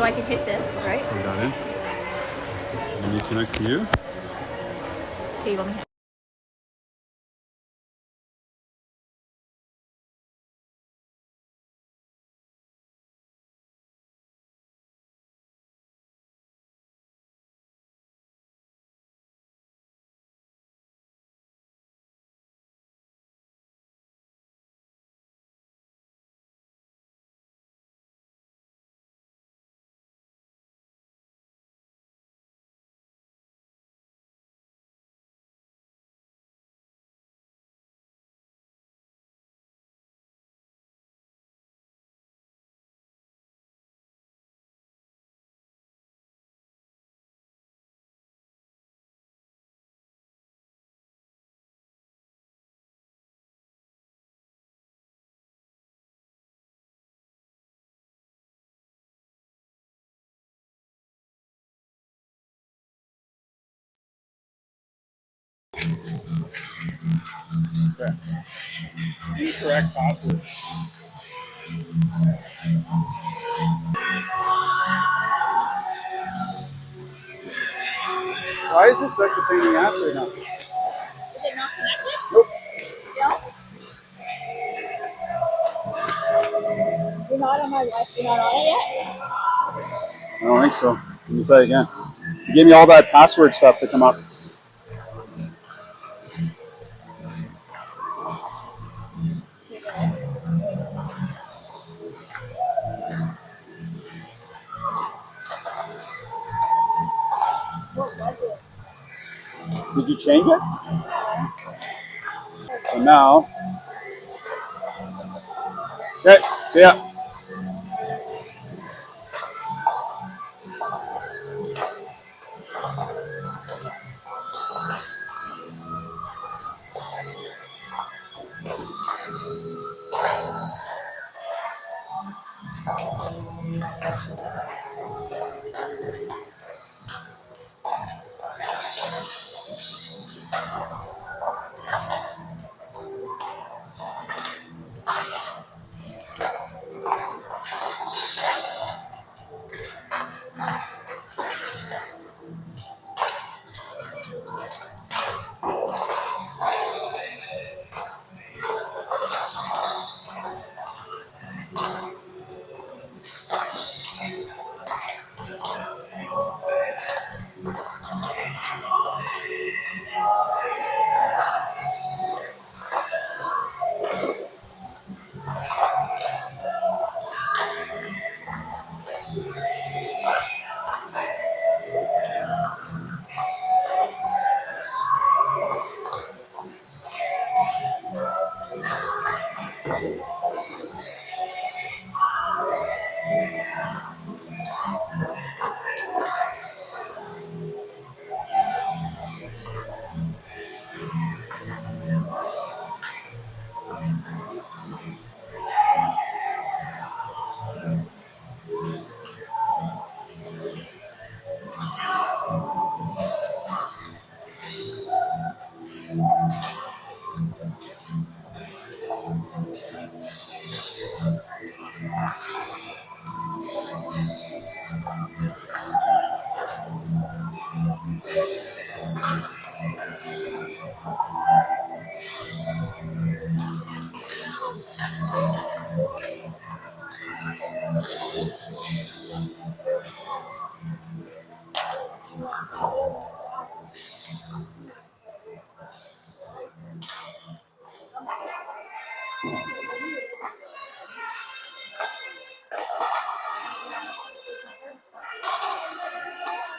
so I can hit this, right? Plug that in. And you connect to you. Okay, you want me to? Okay. Incorrect password. Why is this such a pain in the ass right now? Is it not connected? Nope. No? You're not on my Wi-Fi. You're not on it yet? I don't think so. Let me try again. You gave me all that password stuff to come up. What was it? Did you change it? So now, okay, see ya.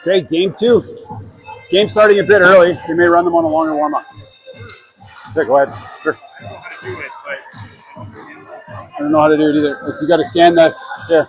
Okay, game two. Game starting a bit early. They may run them on a longer warm-up. Okay, go ahead. Sure. I don't know how to do it either. So you got to scan that. There.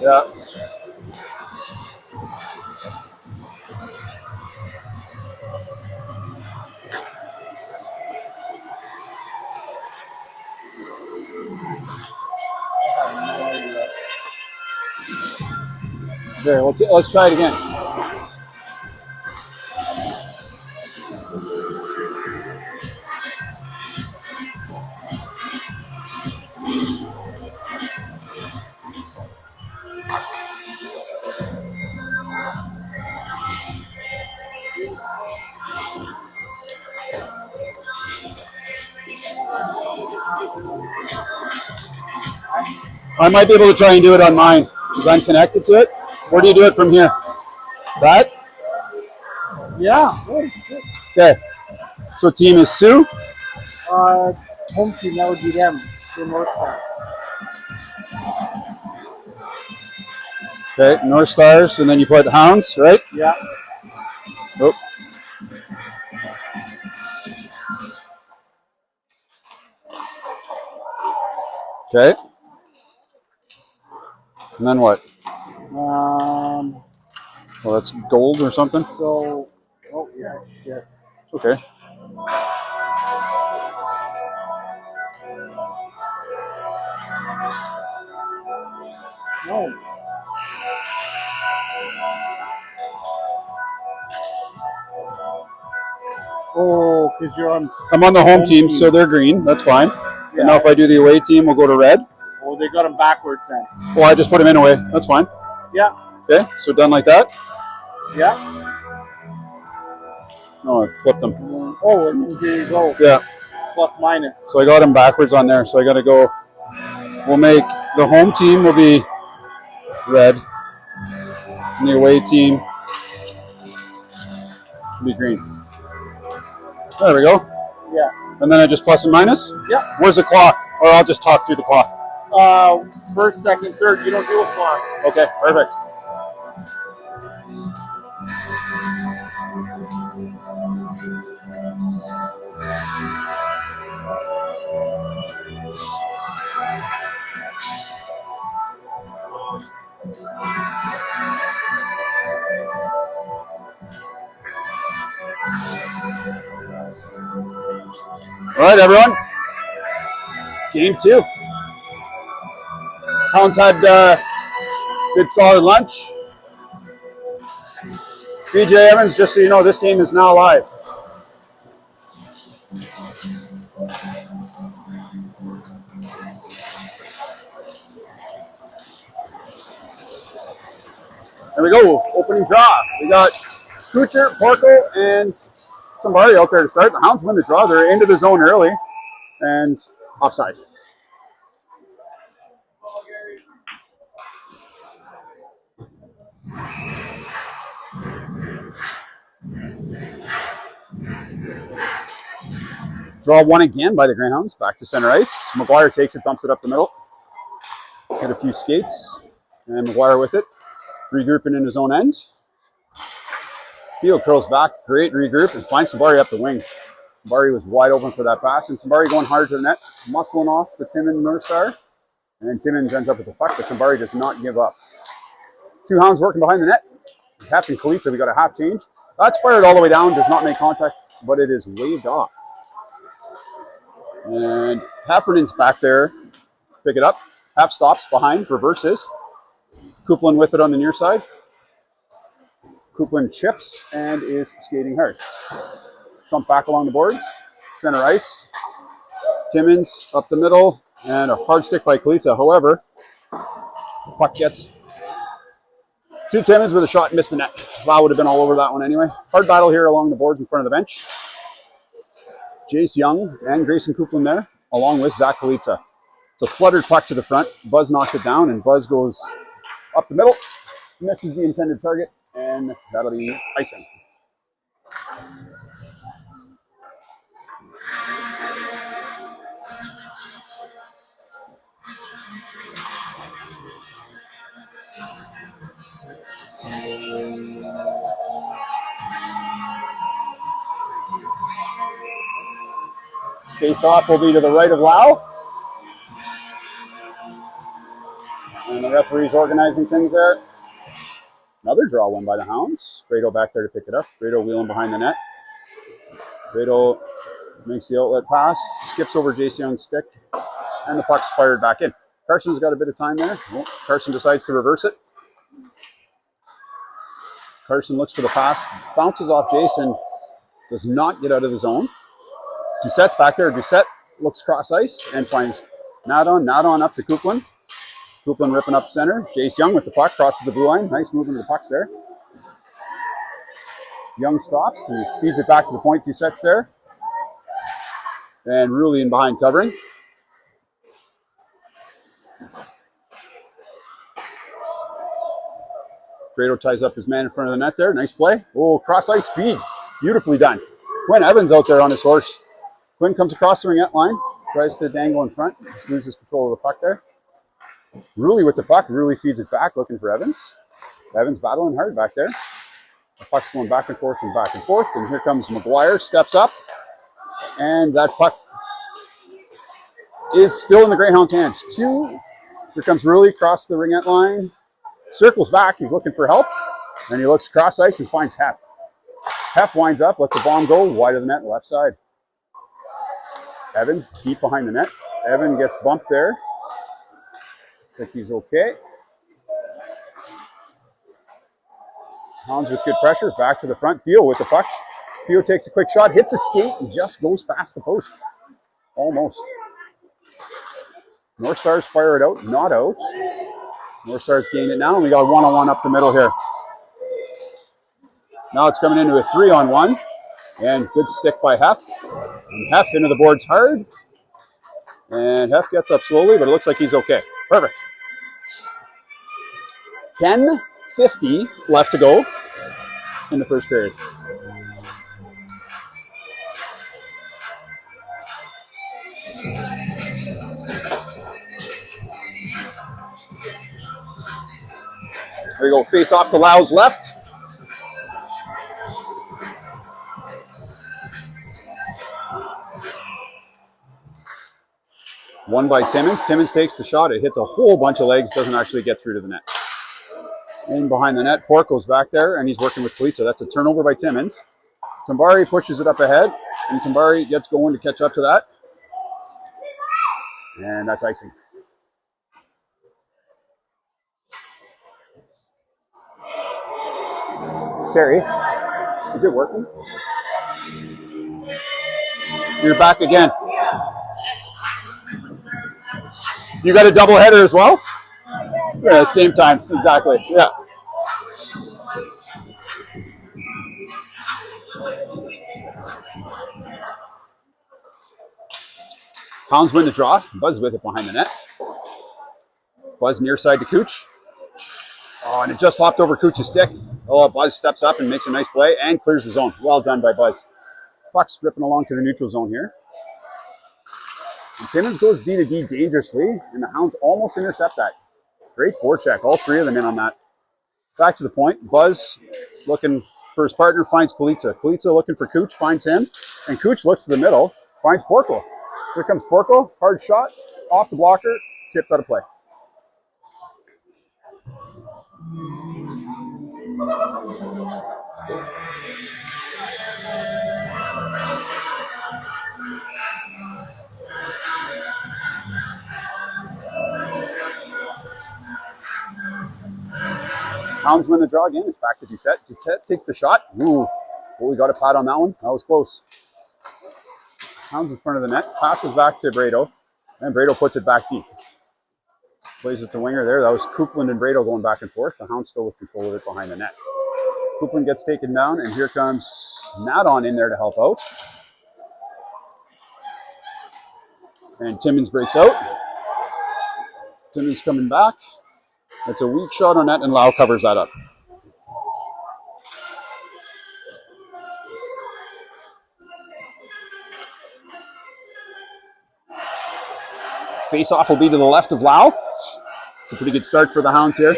Yeah. There, let's try it again. I might be able to try and do it on mine because I'm connected to it. Where do you do it from here? That? Yeah. Okay. So team is Sioux. Home team, that would be them. The North Star. Okay, North Stars, and then you put Hounds, right? Yeah. Oh. Okay. And then what? Well, that's gold or something. So, oh yeah, shit. Okay. No. Oh, because you're on. I'm on the home team, so they're green. That's fine. Yeah. And now if I do the away team, we'll go to red. Oh, they got them backwards then. Well, I just put them in away. That's fine. Yeah. Okay, so done like that? Yeah. No, I flipped them. Oh, and then here you go. Yeah. Plus minus. So I got them backwards on there. So I got to go. We'll make the home team will be red, and the away team will be green. There we go. Yeah. And then I just plus and minus? Yeah. Where's the clock? Or I'll just talk through the clock. First, second, third. You don't do a clock. Okay, perfect. All right, everyone. Game 2. Hounds had good solid lunch. BJ Evans, just so you know, this game is now live. There we go, opening draw. We got Kucher, Porco, and somebody out there to start. The Hounds win the draw. They're into the zone early and offside. Draw 1 again by the Greyhounds. Back to center ice. McGuire takes it, dumps it up the middle. Hit a few skates, and McGuire with it. Regrouping in his own end. Theo curls back, great regroup, and finds Sabari up the wing. Sabari was wide open for that pass, and Sabari going hard to the net, muscling off the Timmins North Star. And Timmins ends up with the puck, but Sabari does not give up. 2 Hounds working behind the net. Half and Kalitsa, we got a half change. That's fired all the way down, does not make contact, but it is waved off. And Heffernan's back there, pick it up. Half stops behind, reverses. Kuplin with it on the near side. Kuplin chips and is skating hard. Jump back along the boards. Center ice. Timmins up the middle. And a hard stick by Kalitsa. However, the puck gets to Timmins with a shot, missed the net. Wow, would have been all over that one anyway. Hard battle here along the boards in front of the bench. Jace Young and Grayson Kuplin there, along with Zach Kalitsa. It's a fluttered puck to the front. Buzz knocks it down, and Buzz goes up the middle, misses the intended target, and that'll be icing. Face off will be to the right of Lau. And the referee's organizing things there. Another draw won by the Hounds. Brado back there to pick it up. Brado wheeling behind the net. Brado makes the outlet pass, skips over Jace Young's stick, and the puck's fired back in. Carson's got a bit of time there. Oh, Carson decides to reverse it. Carson looks for the pass, bounces off Jason, does not get out of the zone. Doucette's back there. Doucette looks cross ice and finds Nadon. Nadon up to Coupland. Coupland ripping up center. Jace Young with the puck, crosses the blue line. Nice movement of the pucks there. Young stops and feeds it back to the point. Doucette's there. And Rulli in behind covering. Brado ties up his man in front of the net there. Nice play. Oh, cross ice feed. Beautifully done. Quinn Evans out there on his horse. Quinn comes across the ringette line. Tries to dangle in front. Just loses control of the puck there. Rulli with the puck. Rulli feeds it back, looking for Evans. Evans battling hard back there. The puck's going back and forth and back and forth. And here comes McGuire. Steps up. And that puck is still in the Greyhounds' hands. Here comes Rulli across the ringette line. Circles back. He's looking for help. And he looks across ice and finds Hef. Hef winds up. Lets the bomb go wide of the net, left side. Evans deep behind the net. Evan gets bumped there. Looks like he's okay. Hounds with good pressure. Back to the front. Theo with the puck. Theo takes a quick shot, hits a skate, and just goes past the post. Almost. North Stars fire it out. Not out. North Stars gain it now, and we got a one-on-one up the middle here. Now it's coming into a 3-on-1. And good stick by Hef. And Hef into the boards hard. And Hef gets up slowly, but it looks like he's okay. Perfect. 10:50 left to go in the first period. There we go. Face off to Lau's left. Won by Timmins. Timmins takes the shot. It hits a whole bunch of legs. Doesn't actually get through to the net. In behind the net. Porco's back there, and he's working with Kalicha. That's a turnover by Timmins. Tambari pushes it up ahead, and Tambari gets going to catch up to that. And that's icing. Carrie, is it working? You're back again. You got a double header as well? Yeah, same times, exactly. Yeah. Hounds win the draw. Buzz with it behind the net. Buzz near side to Cooch. Oh, and it just hopped over Cooch's stick. Oh, Buzz steps up and makes a nice play and clears the zone. Well done by Buzz. Puck's ripping along to the neutral zone here. And Timmins goes D to D dangerously, and the Hounds almost intercept that. Great forecheck. All three of them in on that. Back to the point. Buzz looking for his partner, finds Kalicha. Kalicha looking for Cooch, finds him. And Cooch looks to the middle, finds Porco. Here comes Porco. Hard shot. Off the blocker. Tipped out of play. Hounds win the draw again. It's back to Doucette. Doucette takes the shot. Ooh. Oh, we got a pat on that one. That was close. Hounds in front of the net. Passes back to Brado. And Brado puts it back deep. Plays it to winger there. That was Coupland and Brado going back and forth. The Hounds still with control of it behind the net. Coupland gets taken down, and here comes Nadon in there to help out. And Timmins breaks out. Timmins coming back. It's a weak shot on net, and Lau covers that up. Face-off will be to the left of Lau. It's a pretty good start for the Hounds here.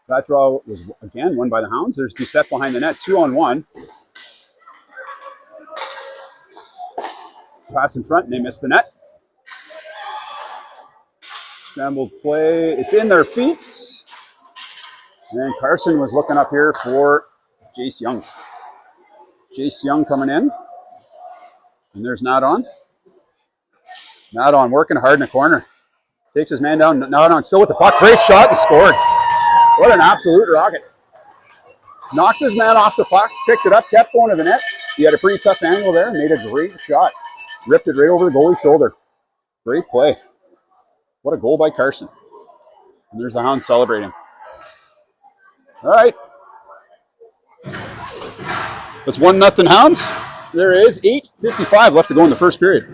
That draw was, again, won by the Hounds. There's Doucette behind the net, 2-on-1. Pass in front, and they missed the net. Scrambled play. It's in their feet. And Carson was looking up here for Jace Young. Jace Young coming in. And there's Nadon. Nadon working hard in the corner. Takes his man down. Nadon still with the puck. Great shot and scored. What an absolute rocket. Knocked his man off the puck, picked it up, kept going to the net. He had a pretty tough angle there, made a great shot. Ripped it right over the goalie's shoulder. Great play. What a goal by Carson. And there's the Hounds celebrating. All right. It's 1-0 Hounds. There is 8:55 left to go in the first period.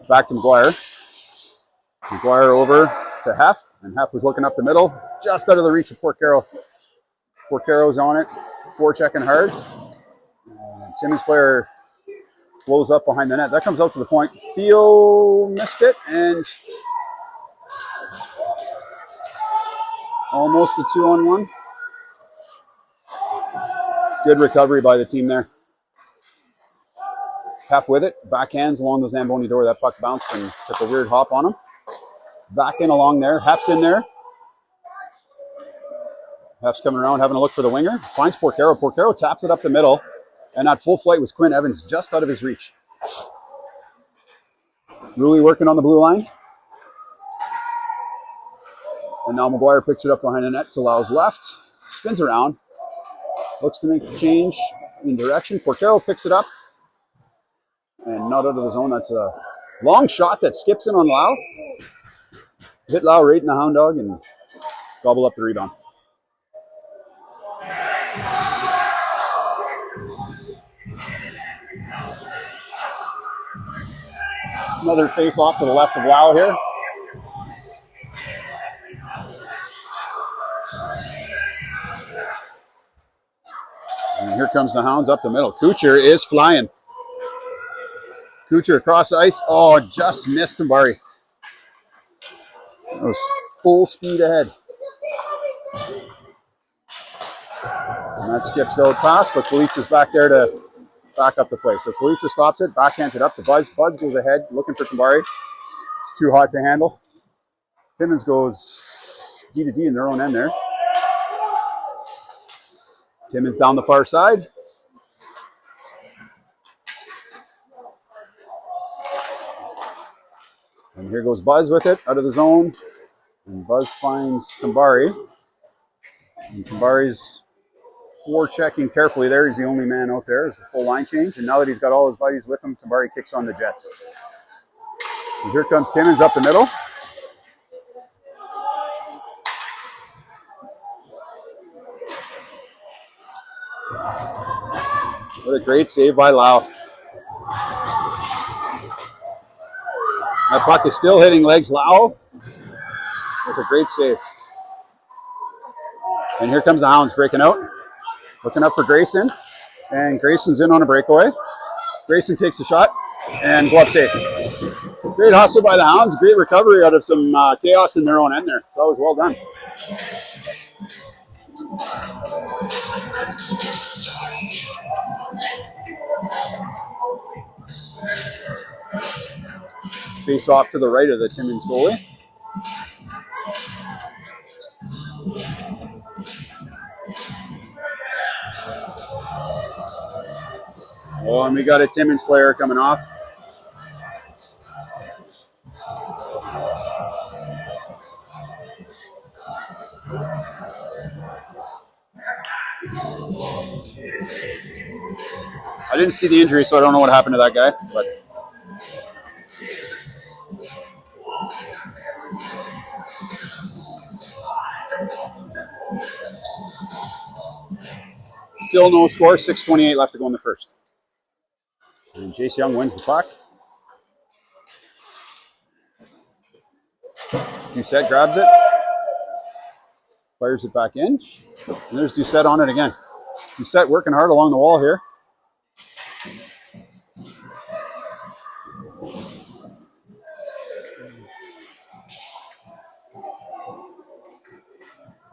Back to McGuire. McGuire over to Heff, and Heff was looking up the middle, just out of the reach of Porcaro. Porcaro's on it, forechecking hard. Timmins player blows up behind the net. That comes out to the point. Theo missed it, and almost a 2-on-1. Good recovery by the team there. Heff with it, backhands along the Zamboni door. That puck bounced and took a weird hop on him. Back in along there. Heff's in there. Heff's coming around, having a look for the winger. Finds Porcaro. Porcaro taps it up the middle. And at full flight was Quinn Evans, just out of his reach. Ruley working on the blue line. And now McGuire picks it up behind the net to Lau's left. Spins around. Looks to make the change in direction. Porcaro picks it up. And not out of the zone. That's a long shot that skips in on Lau. Hit Lau right in the hound dog and gobble up the rebound. Another face off to the left of Lau here. And here comes the Hounds up the middle. Kucher is flying. Kucher across the ice. Oh, just missed Tambari. That was full speed ahead. And that skips out pass, but Kalitsa's back there to back up the play. So Kalitsa stops it, backhands it up to Buzz. Buzz goes ahead, looking for Tambari. It's too hot to handle. Timmins goes D to D in their own end there. Timmins down the far side. And here goes Buzz with it, out of the zone. And Buzz finds Tambari. And Tambari's forechecking carefully there. He's the only man out there. It's a full line change. And now that he's got all his buddies with him, Tambari kicks on the Jets. And here comes Timmins up the middle. What a great save by Lau. That puck is still hitting legs. Lau with a great save. And here comes the Hounds breaking out. Looking up for Grayson. And Grayson's in on a breakaway. Grayson takes a shot and glove save. Great hustle by the Hounds. Great recovery out of some chaos in their own end there. So that was well done. Face off to the right of the Timmins goalie. Oh, and we got a Timmins player coming off. I didn't see the injury, so I don't know what happened to that guy. But still no score. 6:28 left to go in the first. And Jace Young wins the puck. Doucette grabs it. Fires it back in. And there's Doucette on it again. Doucette working hard along the wall here.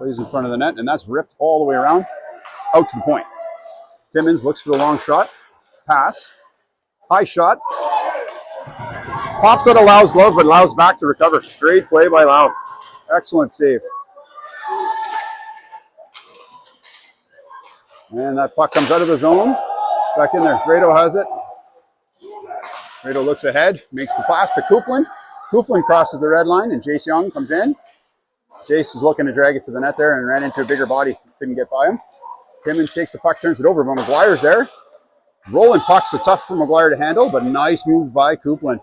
Plays in front of the net, and that's ripped all the way around out to the point. Timmins looks for the long shot. Pass. High shot. Pops out of Lau's glove, but Lau's back to recover. Great play by Lau. Excellent save. And that puck comes out of the zone. Back in there. Grado has it. Grado looks ahead, makes the pass to Coupland. Coupland crosses the red line, and Jace Young comes in. Jace is looking to drag it to the net there and ran into a bigger body. Couldn't get by him. Timmins takes the puck, turns it over, but McGuire's there. Rolling pucks are tough for McGuire to handle, but nice move by Coupland.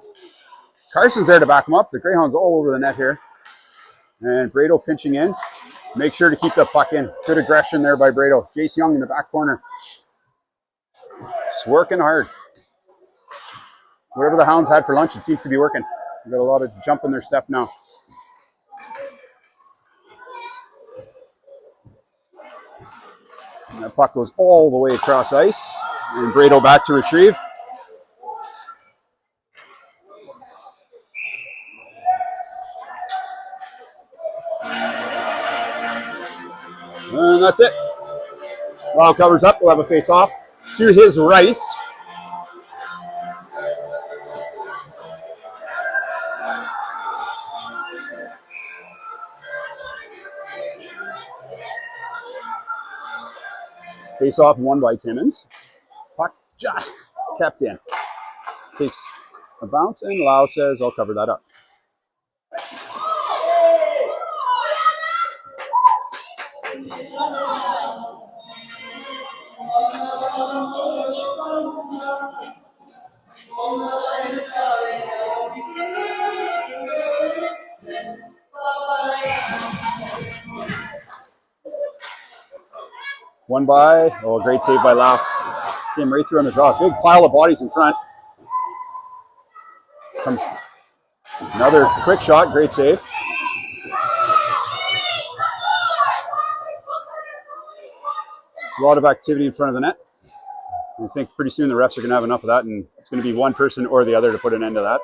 Carson's there to back him up. The Greyhounds all over the net here. And Brado pinching in. Make sure to keep that puck in. Good aggression there by Brado. Jace Young in the back corner. It's working hard. Whatever the Hounds had for lunch, it seems to be working. They've got a lot of jump in their step now. And that puck goes all the way across ice. And Brado back to retrieve. And that's it. Lau covers up. We'll have a face-off to his right. Face-off won by Timmins. Puck just kept in. Takes a bounce, and Lau says, I'll cover that up. One by, oh, great save by Lau. Came right through on the draw. Big pile of bodies in front. Comes another quick shot, great save. A lot of activity in front of the net. I think pretty soon the refs are going to have enough of that, and it's going to be one person or the other to put an end to that.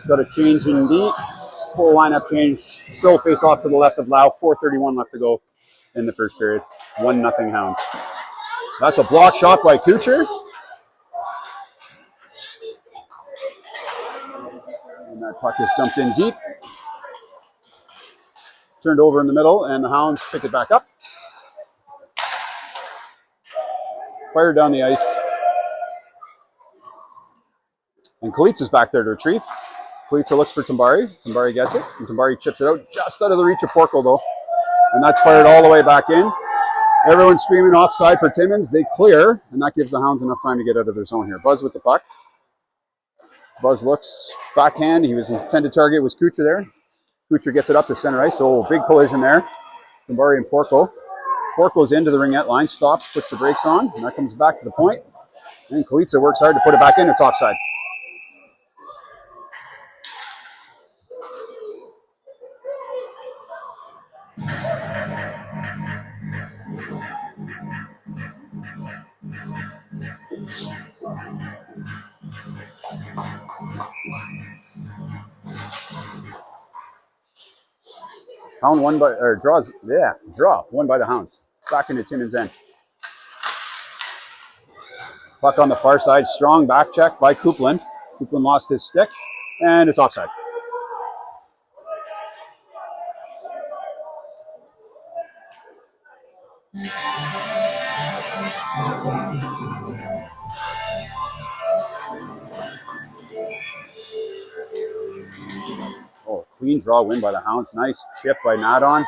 Got a change in D. Full lineup change. Still face off to the left of Lau. 4:31 left to go in the first period. 1-0 Hounds. That's a block shot by Kucher. And that puck is dumped in deep. Turned over in the middle, and the Hounds pick it back up. Fired down the ice. And Kalitsa's back there to retrieve. Kalitsa looks for Tambari. Tambari gets it, and Tambari chips it out just out of the reach of Porco, though. And that's fired all the way back in. Everyone's screaming offside for Timmins. They clear, and that gives the Hounds enough time to get out of their zone here. Buzz with the puck. Buzz looks backhand. He was intended target was Kucher there. Kucher gets it up to center ice, so big collision there. Tambari and Porco. Porco's into the ringette line, stops, puts the brakes on, and that comes back to the point. And Kalitsa works hard to put it back in. It's offside. Hound won by, or draws, yeah, draw, won by the Hounds. Back into Timmins' end. Puck on the far side, strong back check by Coupland. Coupland lost his stick, and it's offside. Oh, clean draw win by the Hounds. Nice chip by Nadon.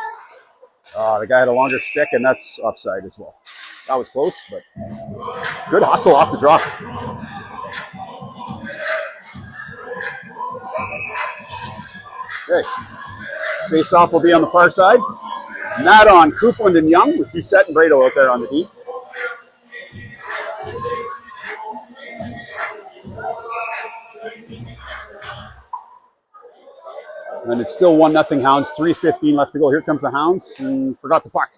The guy had a longer stick, and that's offside as well. That was close, but good hustle off the draw. Okay. Face-off will be on the far side. Nadon, Coupland, and Young with Doucette and Brado out there on the D. And it's still 1-0 Hounds. 3:15 left to go. Here comes the Hounds, and forgot the puck.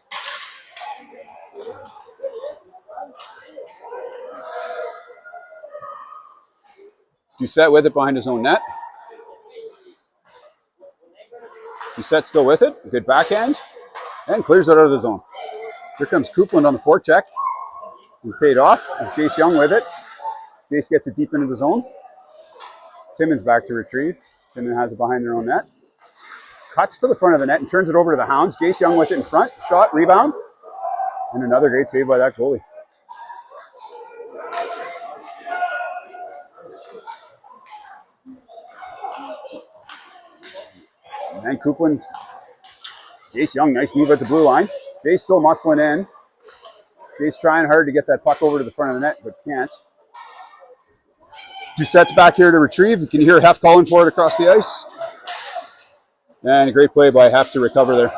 Doucette with it behind his own net. Doucette's still with it. Good backhand. And clears it out of the zone. Here comes Coupland on the forecheck. He paid off. Jace Young with it. Jace gets it deep into the zone. Timmins back to retrieve. Timmins has it behind their own net. Cuts to the front of the net and turns it over to the Hounds. Jace Young with it in front. Shot, rebound. And another great save by that goalie. And Coupland. Jace Young, nice move at the blue line. Jace still muscling in. Jace trying hard to get that puck over to the front of the net, but can't. Doucette's back here to retrieve. You can hear Hef calling for it across the ice. And a great play by Hef to recover there.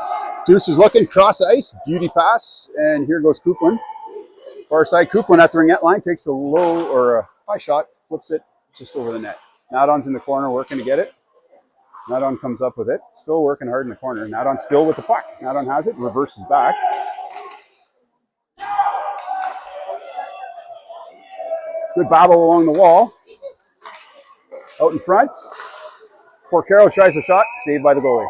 Deuce is looking, cross ice, beauty pass, and here goes Coupland. Far side, Coupland at the ringette line, takes a low or a high shot, flips it just over the net. Nadon's in the corner working to get it. Nadon comes up with it, still working hard in the corner. Nadon still with the puck. Nadon has it, reverses back. Good battle along the wall. Out in front. Porcaro tries a shot, saved by the goalie.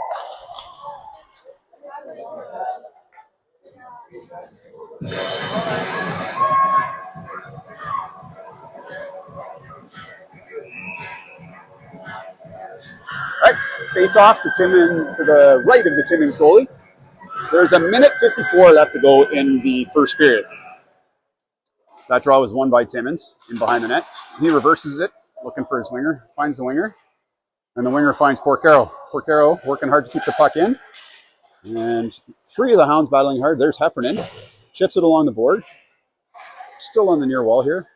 All right, face off to Timmins, to the right of the Timmins goalie. There's a minute 54 left to go in the first period. That draw was won by Timmins in behind the net. He reverses it, looking for his winger, finds the winger, and the winger finds Porcaro. Porcaro working hard to keep the puck in. And three of the Hounds battling hard. There's Heffernan. Chips it along the board. Still on the near wall here.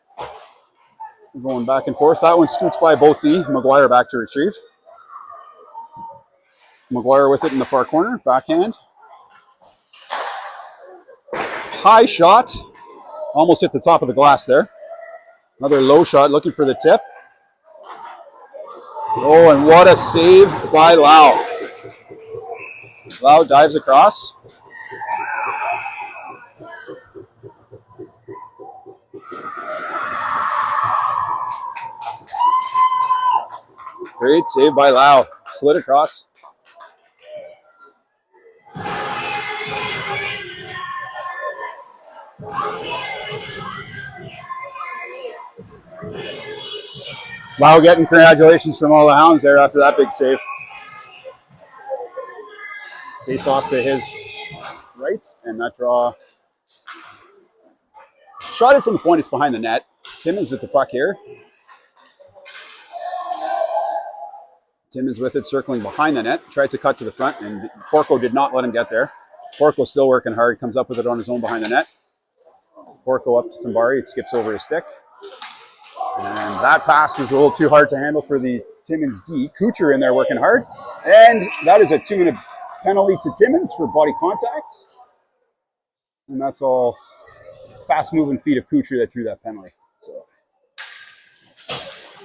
Going back and forth. That one scoots by both D. McGuire back to retrieve. McGuire with it in the far corner. Backhand. High shot. Almost hit the top of the glass there. Another low shot looking for the tip. Oh, and what a save by Lau. Lau dives across. Great save by Lau. Slid across. Lau getting congratulations from all the Hounds there after that big save. Face off to his right, and that draw. Shot it from the point, it's behind the net. Timmins with the puck here. Timmins with it, circling behind the net. Tried to cut to the front, and Porco did not let him get there. Porco still working hard, comes up with it on his own behind the net. Porco up to Tambari, it skips over his stick. And that pass was a little too hard to handle for the Timmins D. Kucher in there working hard. And that is a 2-minute penalty to Timmins for body contact. And that's all fast-moving feet of Kucher that drew that penalty. So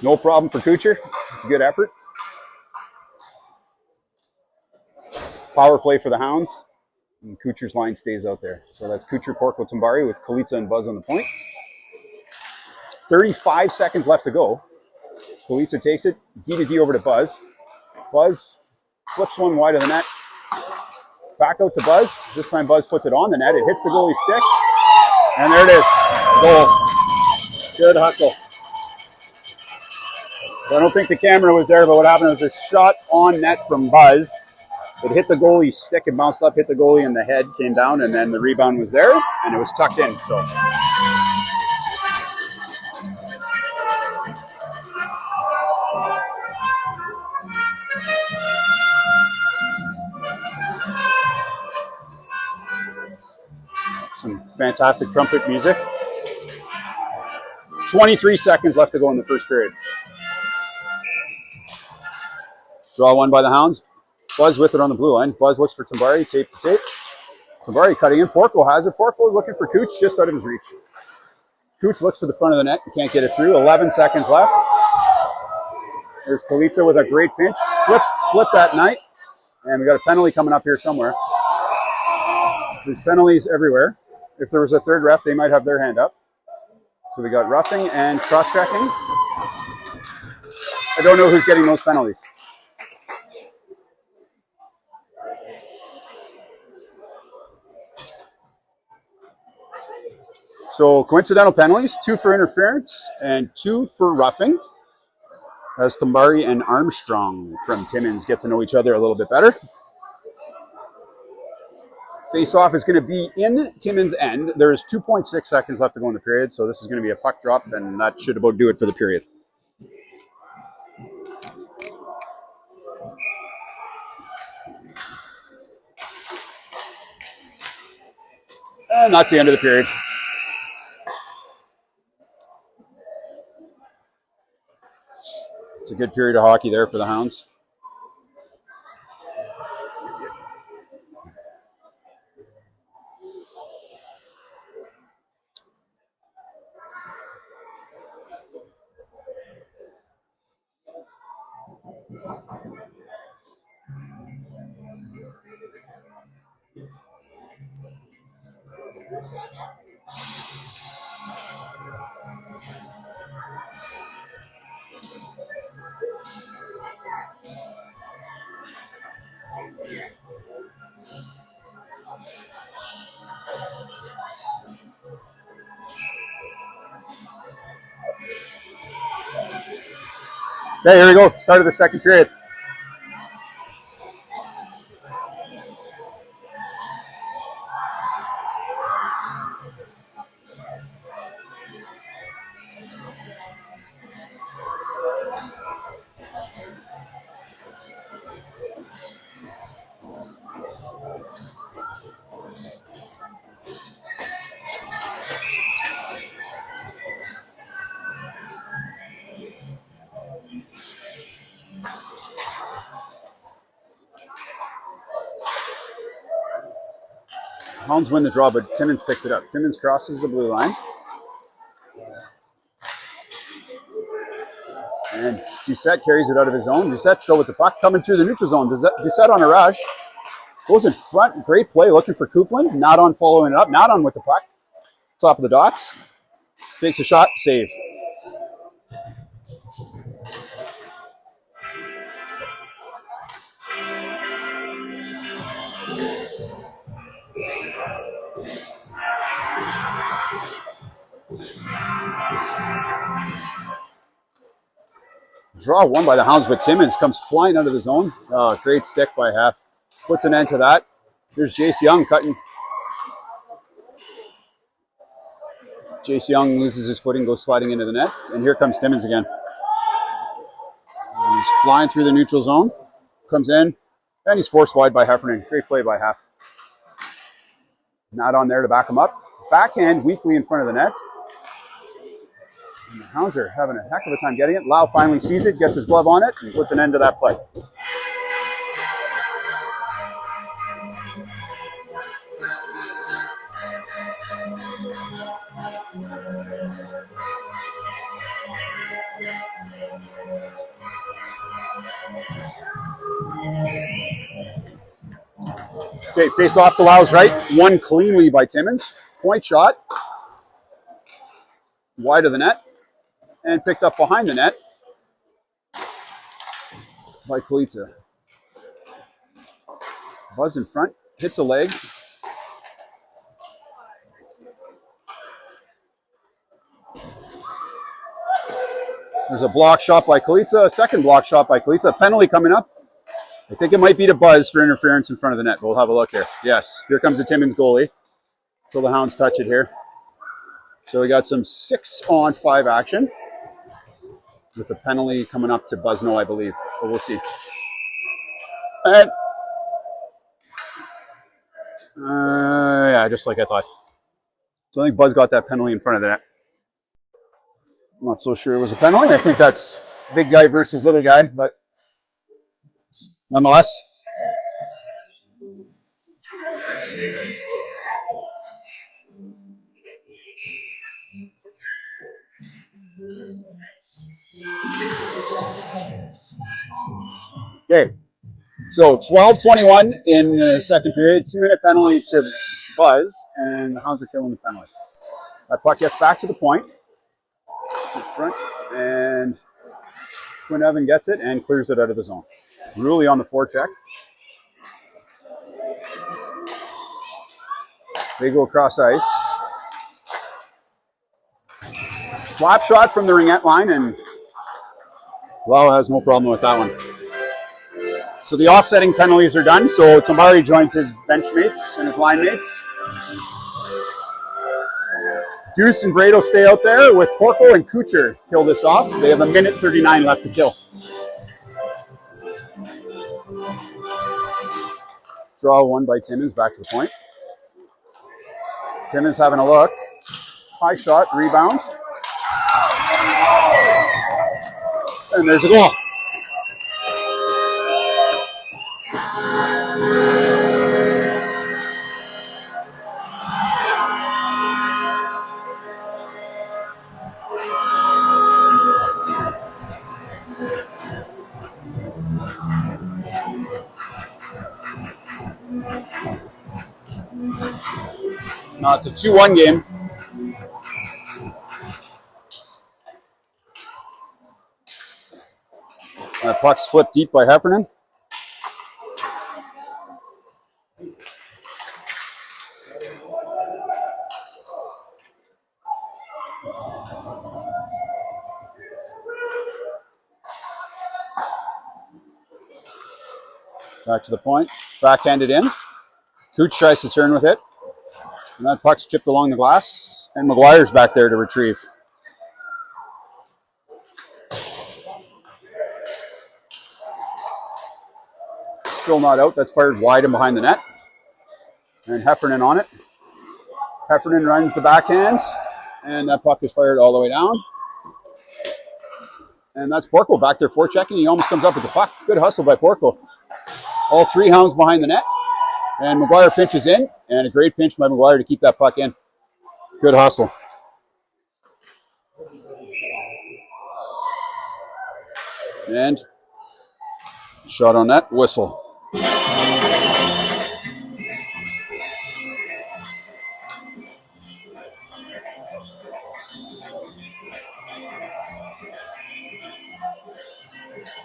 no problem for Kucher. It's a good effort. Power play for the Hounds. And Kucher's line stays out there. So that's Kucher, Porco, Tambari with Kalitsa and Buzz on the point. 35 seconds left to go. Kalitsa takes it, D to D over to Buzz. Buzz flips one wide of the net. Back out to Buzz. This time Buzz puts it on the net. It hits the goalie's stick. And there it is. Goal. Good hustle. So I don't think the camera was there, but what happened was a shot on net from Buzz. It hit the goalie's stick and bounced up, hit the goalie in the head, came down, and then the rebound was there, and it was tucked in. So some fantastic trumpet music. 23 seconds left to go in the first period. Draw one by the Hounds. Buzz with it on the blue line. Buzz looks for Tambari, tape to tape. Tambari cutting in. Porco has it. Porco looking for Cooch, just out of his reach. Cooch looks for the front of the net. Can't get it through. 11 seconds left. There's Kalitsa with a great pinch. Flip that night. And we got a penalty coming up here somewhere. There's penalties everywhere. If there was a third ref, they might have their hand up. So we got roughing and cross-checking. I don't know who's getting those penalties. So coincidental penalties, 2 for interference and 2 for roughing. As Tambari and Armstrong from Timmins get to know each other a little bit better. Face-off is going to be in Timmins' end. There's 2.6 seconds left to go in the period, so this is going to be a puck drop, and that should about do it for the period. And that's the end of the period. It's a good period of hockey there for the Hounds. Okay, here we go. Start of the second period. Hounds win the draw, but Timmins picks it up. Timmins crosses the blue line. And Doucette carries it out of his zone. Doucette still with the puck, coming through the neutral zone. Doucette on a rush. Goes in front. Great play looking for Coupland. Not on following it up. Not on with the puck. Top of the dots. Takes a shot. Save. Draw won by the Hounds, but Timmins comes flying out of the zone. Oh, great stick by Half. Puts an end to that. There's Jace Young cutting. Jace Young loses his footing, goes sliding into the net. And here comes Timmins again. He's flying through the neutral zone. Comes in. And he's forced wide by Heffernan. Great play by Half. Not on there to back him up. Backhand weakly in front of the net. And the Hounds are having a heck of a time getting it. Lau finally sees it, gets his glove on it, and puts an end to that play. Okay, face off to Lau's right. Won cleanly by Timmins. Point shot. Wide of the net. And picked up behind the net by Kalica. Buzz in front. Hits a leg. There's a block shot by Kalica. A second block shot by Kalica. Penalty coming up. I think it might be to Buzz for interference in front of the net. We'll have a look here. Yes, here comes the Timmins goalie. Until the Hounds touch it here. So we got some 6-on-5 action. With a penalty coming up to Buzno, I believe. But we'll see. And yeah, just like I thought. So I think Buzz got that penalty in front of the net. I'm not so sure it was a penalty. I think that's big guy versus little guy, but nonetheless. Okay, so 12-21 in the second period. 2-minute penalty to Buzz, and the Hounds are killing the penalty. That puck gets back to the point. It's in front, and Quinn gets it and clears it out of the zone. Ruley on the forecheck. They go across ice. Slap shot from the ringette line, and Lau has no problem with that one. So the offsetting penalties are done. So Tamari joins his bench mates and his line mates. Deuce and Brado stay out there with Porco and Kucher kill this off. They have 1:39 left to kill. Draw one by Timmins, back to the point. Timmins having a look. High shot, rebound. And there's a goal. Now it's a 2-1 game. That puck's flipped deep by Heffernan. Back to the point. Backhanded in. Cooch tries to turn with it. And that puck's chipped along the glass. And McGuire's back there to retrieve. Still not out. That's fired wide and behind the net. And Heffernan on it. Heffernan runs the backhand. And that puck is fired all the way down. And that's Porco back there forechecking. He almost comes up with the puck. Good hustle by Porco. All three Hounds behind the net. And McGuire pinches in. And a great pinch by McGuire to keep that puck in. Good hustle. And shot on net. Whistle.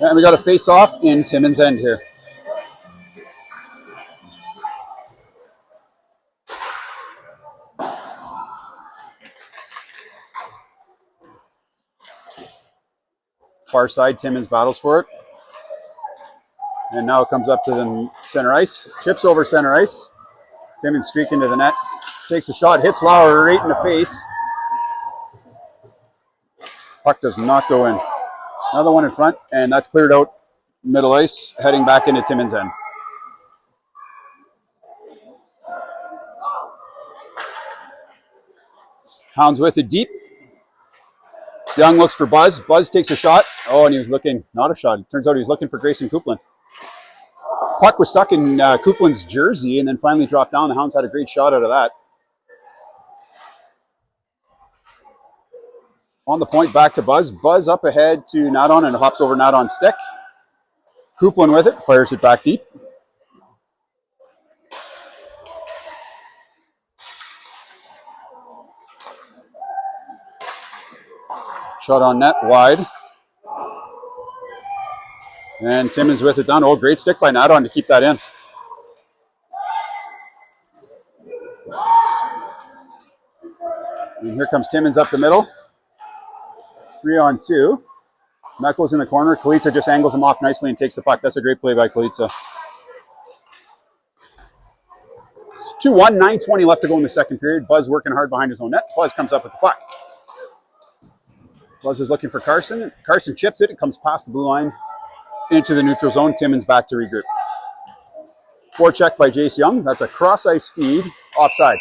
And we got a face-off in Timmins' end here. Far side, Timmins battles for it. And now it comes up to the center ice. Chips over center ice. Timmins streaking to the net. Takes a shot, hits Lauer right in the face. Puck does not go in. Another one in front, and that's cleared out middle ice, heading back into Timmins' end. Hounds with it deep. Young looks for Buzz. Buzz takes a shot. Oh, and he was looking, not a shot. It turns out he was looking for Grayson Coupland. Puck was stuck in Coupland's jersey and then finally dropped down. The Hounds had a great shot out of that. On the point, back to Buzz. Buzz up ahead to Nadon and hops over Nadon's stick. Coupland with it, fires it back deep. Shot on net, wide. And Timmins with it done. Oh, great stick by Nadon to keep that in. And here comes Timmins up the middle. 3-on-2. That goes in the corner. Kalitsa just angles him off nicely and takes the puck. That's a great play by Kalitsa. It's 2-1, 9:20 left to go in the second period. Buzz working hard behind his own net. Buzz comes up with the puck. Buzz is looking for Carson. Carson chips it. It comes past the blue line into the neutral zone. Timmins back to regroup. Forecheck by Jace Young. That's a cross-ice feed. Offside.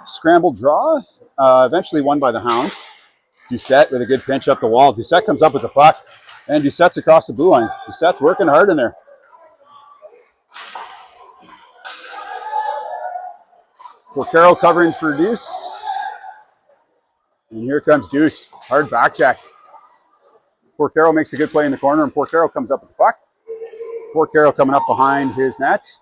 Scramble draw, eventually won by the Hounds. Doucette with a good pinch up the wall. Doucette comes up with the puck, and Doucette's across the blue line. Doucette's working hard in there. Porcaro covering for Deuce. And here comes Deuce. Hard back check. Porcaro makes a good play in the corner, and Porcaro comes up with the puck. Porcaro coming up behind his nets.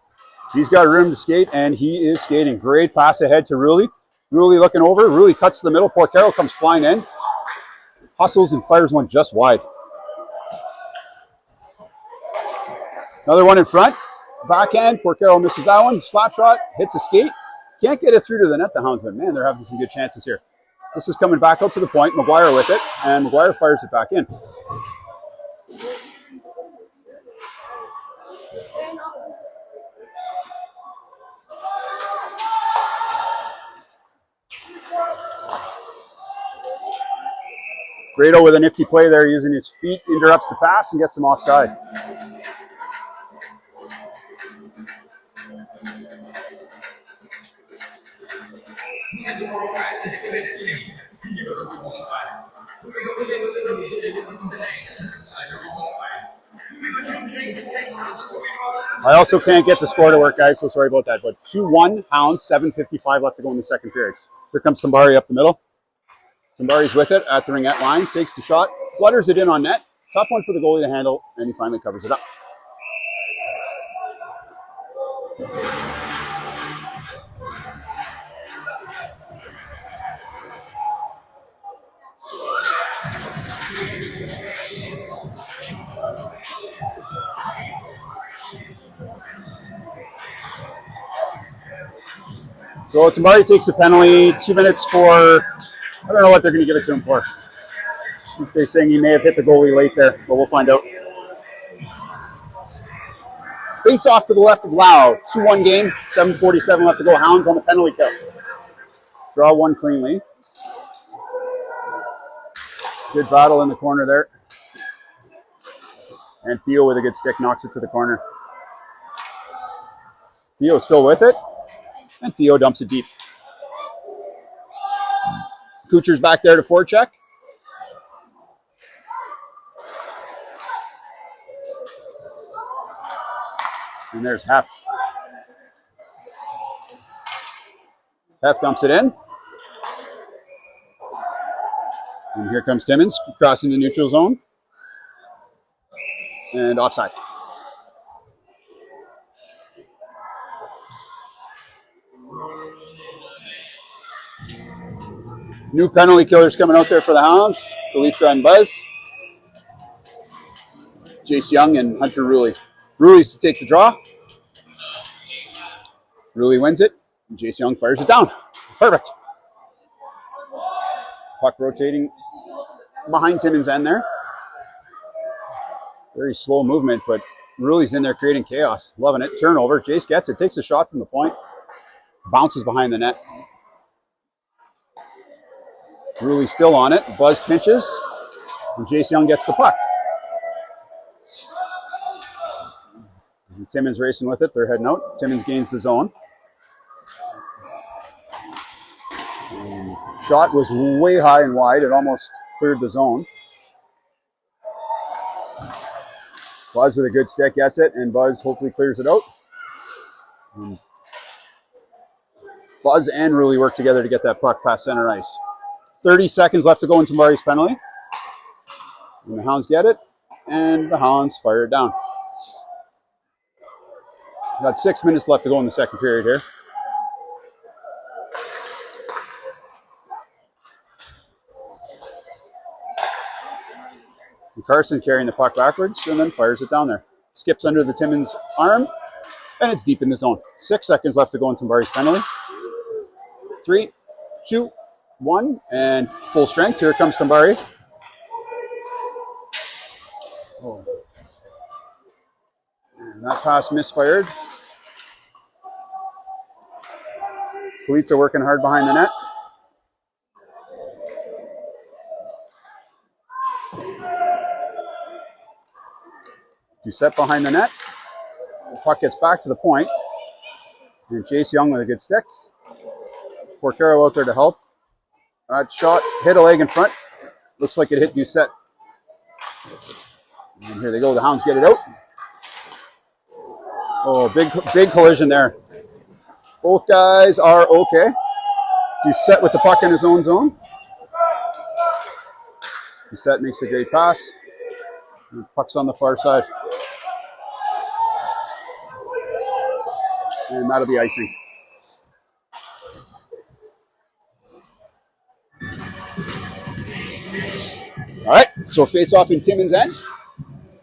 He's got room to skate, and he is skating. Great pass ahead to Rulli. Rulli looking over. Rulli cuts to the middle. Porcaro comes flying in. Hustles and fires one just wide. Another one in front. Backhand. Porcaro misses that one. Slap shot. Hits a skate. Can't get it through to the net, the Hounds, but man, they're having some good chances here. This is coming back out to the point. McGuire with it, and McGuire fires it back in. Grado with a nifty play there, using his feet, interrupts the pass and gets him offside. I also can't get the score to work, guys, so sorry about that. But 2-1 Hounds, 7:55 left to go in the second period. Here comes Tambari up the middle. Tambari's with it at the ringette line, takes the shot, flutters it in on net. Tough one for the goalie to handle, and he finally covers it up. So Tambari takes a penalty, 2 minutes for, I don't know what they're going to give it to him for. They're saying he may have hit the goalie late there, but we'll find out. Face off to the left of Lau. 2-1 game, 7:47 left to go. Hounds on the penalty kill. Draw one cleanly. Good battle in the corner there. And Theo with a good stick knocks it to the corner. Theo still with it. And Theo dumps it deep. Kucher's back there to forecheck. And there's Hef. Hef dumps it in. And here comes Timmins crossing the neutral zone. And offside. New penalty killers coming out there for the Hounds. Kalitsa and Buzz. Jace Young and Hunter Rulli. Rulli's to take the draw. Rulli wins it. Jace Young fires it down. Perfect. Puck rotating behind Timmins' end there. Very slow movement, but Rulli's in there creating chaos. Loving it. Turnover. Jace gets it. Takes a shot from the point. Bounces behind the net. Rulli still on it. Buzz pinches. And Jace Young gets the puck. And Timmins racing with it. They're heading out. Timmins gains the zone. And shot was way high and wide. It almost cleared the zone. Buzz with a good stick gets it, and Buzz hopefully clears it out. And Buzz and Rulli work together to get that puck past center ice. 30 seconds left to go in Tambari's penalty. And the Hounds get it, and the Hounds fire it down. Got 6 minutes left to go in the second period here. And Carson carrying the puck backwards and then fires it down there. Skips under the Timmins arm, and it's deep in the zone. 6 seconds left to go in Tambari's penalty. 3, 2, 1, and full strength. Here comes Tambari. Oh. And that pass misfired. Kalitsa working hard behind the net. Doucette behind the net. The puck gets back to the point. And Jace Young with a good stick. Porcaro out there to help. That shot hit a leg in front. Looks like it hit Doucette. And here they go. The Hounds get it out. Oh, big collision there. Both guys are okay. Doucette with the puck in his own zone. Doucette makes a great pass. And the puck's on the far side. And that'll be icing. All right, so face off in Timmins' end.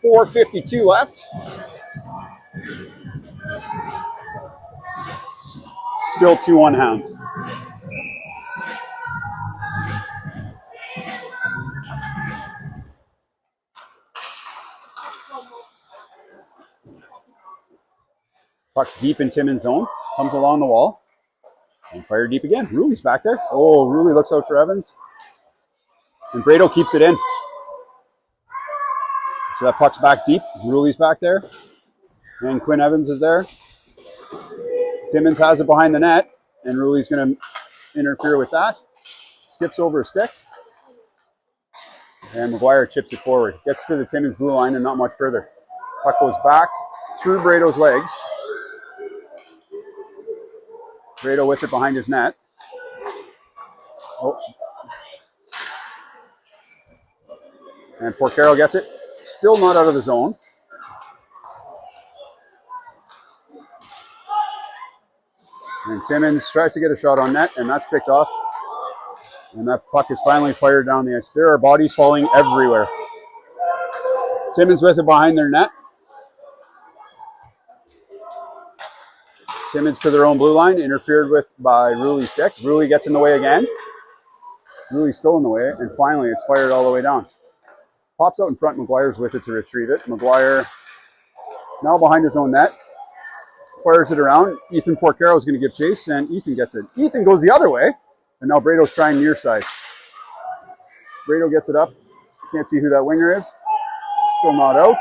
4:52 left. Still 2-1 Hounds. Puck deep in Timmins' zone. Comes along the wall. And fire deep again. Ruli's back there. Oh, Ruli looks out for Evans. And Brado keeps it in. So that puck's back deep. Ruli's back there. And Quinn Evans is there. Timmins has it behind the net. And Ruli's going to interfere with that. Skips over a stick. And McGuire chips it forward. Gets to the Timmins blue line and not much further. Puck goes back through Brado's legs. Brado with it behind his net. Oh. And Porcaro gets it. Still not out of the zone. And Timmins tries to get a shot on net, and that's picked off. And that puck is finally fired down the ice. There are bodies falling everywhere. Timmins with it behind their net. Timmins to their own blue line, interfered with by Ruli's stick. Ruli gets in the way again. Ruli's still in the way, and finally it's fired all the way down. Pops out in front, McGuire's with it to retrieve it. McGuire now behind his own net. Fires it around. Ethan Porcaro is going to give chase, and Ethan gets it. Ethan goes the other way, and now Brado's trying near side. Brado gets it up. Can't see who that winger is. Still not out.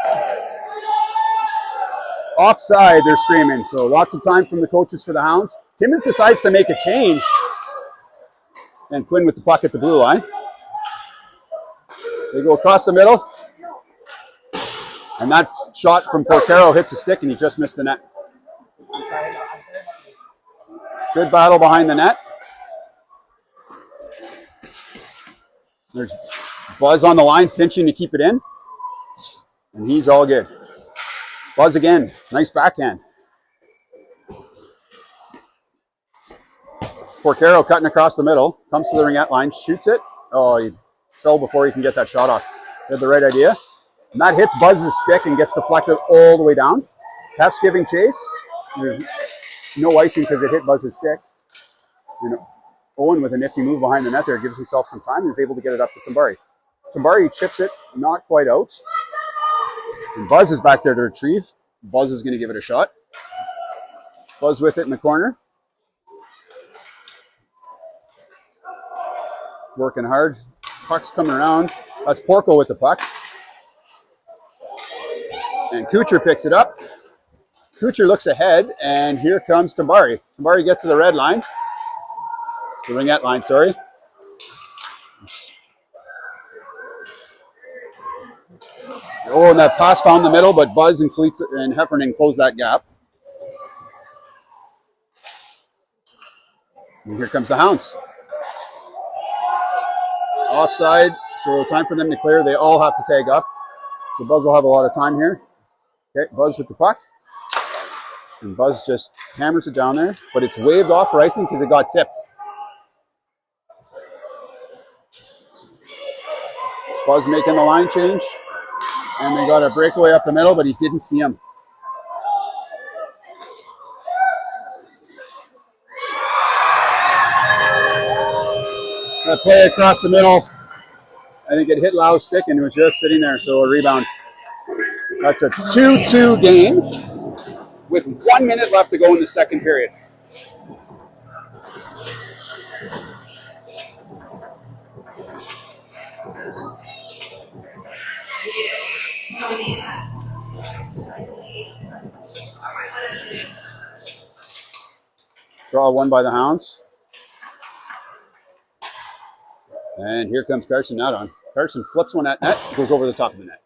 Offside, they're screaming. So lots of time from the coaches for the Hounds. Timmins decides to make a change. And Quinn with the puck at the blue line. They go across the middle. And that shot from Porcaro hits a stick and he just missed the net. Good battle behind the net. There's Buzz on the line, pinching to keep it in. And he's all good. Buzz again. Nice backhand. Porcaro cutting across the middle. Comes to the ringette line. Shoots it. Oh, he fell before he can get that shot off. He had the right idea. And that hits Buzz's stick and gets deflected all the way down. Hef's giving chase. There's no icing because it hit Buzz's stick. And Owen with a nifty move behind the net there gives himself some time and is able to get it up to Tambari. Tambari chips it, not quite out. And Buzz is back there to retrieve. Buzz is going to give it a shot. Buzz with it in the corner. Working hard. Puck's coming around. That's Porco with the puck. And Kuchar picks it up. Kuchar looks ahead, and here comes Tambari. Tambari gets to the red line. The ringette line, sorry. Oh, and that pass found the middle, but Buzz and Cleats and Heffernan closed that gap. And here comes the Hounds. Offside, so time for them to clear. They all have to tag up. So Buzz will have a lot of time here. Okay, Buzz with the puck. And Buzz just hammers it down there, but it's waved off for icing because it got tipped. Buzz making the line change. And they got a breakaway up the middle, but he didn't see him. That play across the middle, I think it hit Lau's stick and it was just sitting there, so a rebound. That's a 2-2 game with 1 minute left to go in the second period. Draw one by the Hounds. And here comes Carson out on. Carson flips one at net, goes over the top of the net.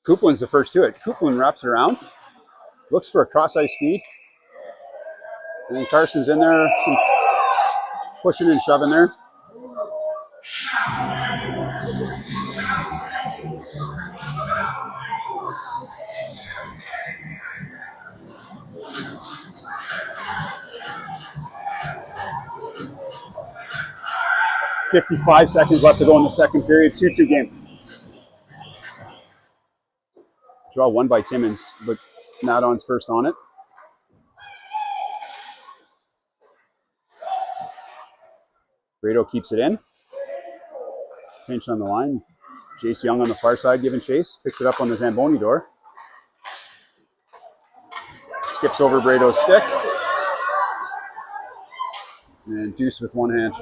Coupland's the first to it. Coupland wraps it around, looks for a cross-ice feed. And Carson's in there, some pushing and shoving there. .55 seconds left to go in the second period. 2-2 game. Draw won by Timmins, but Nadon's first on it. Grado keeps it in. Pinch on the line. Jace Young on the far side giving chase. Picks it up on the Zamboni door. Skips over Brado's stick. And Deuce with one hand.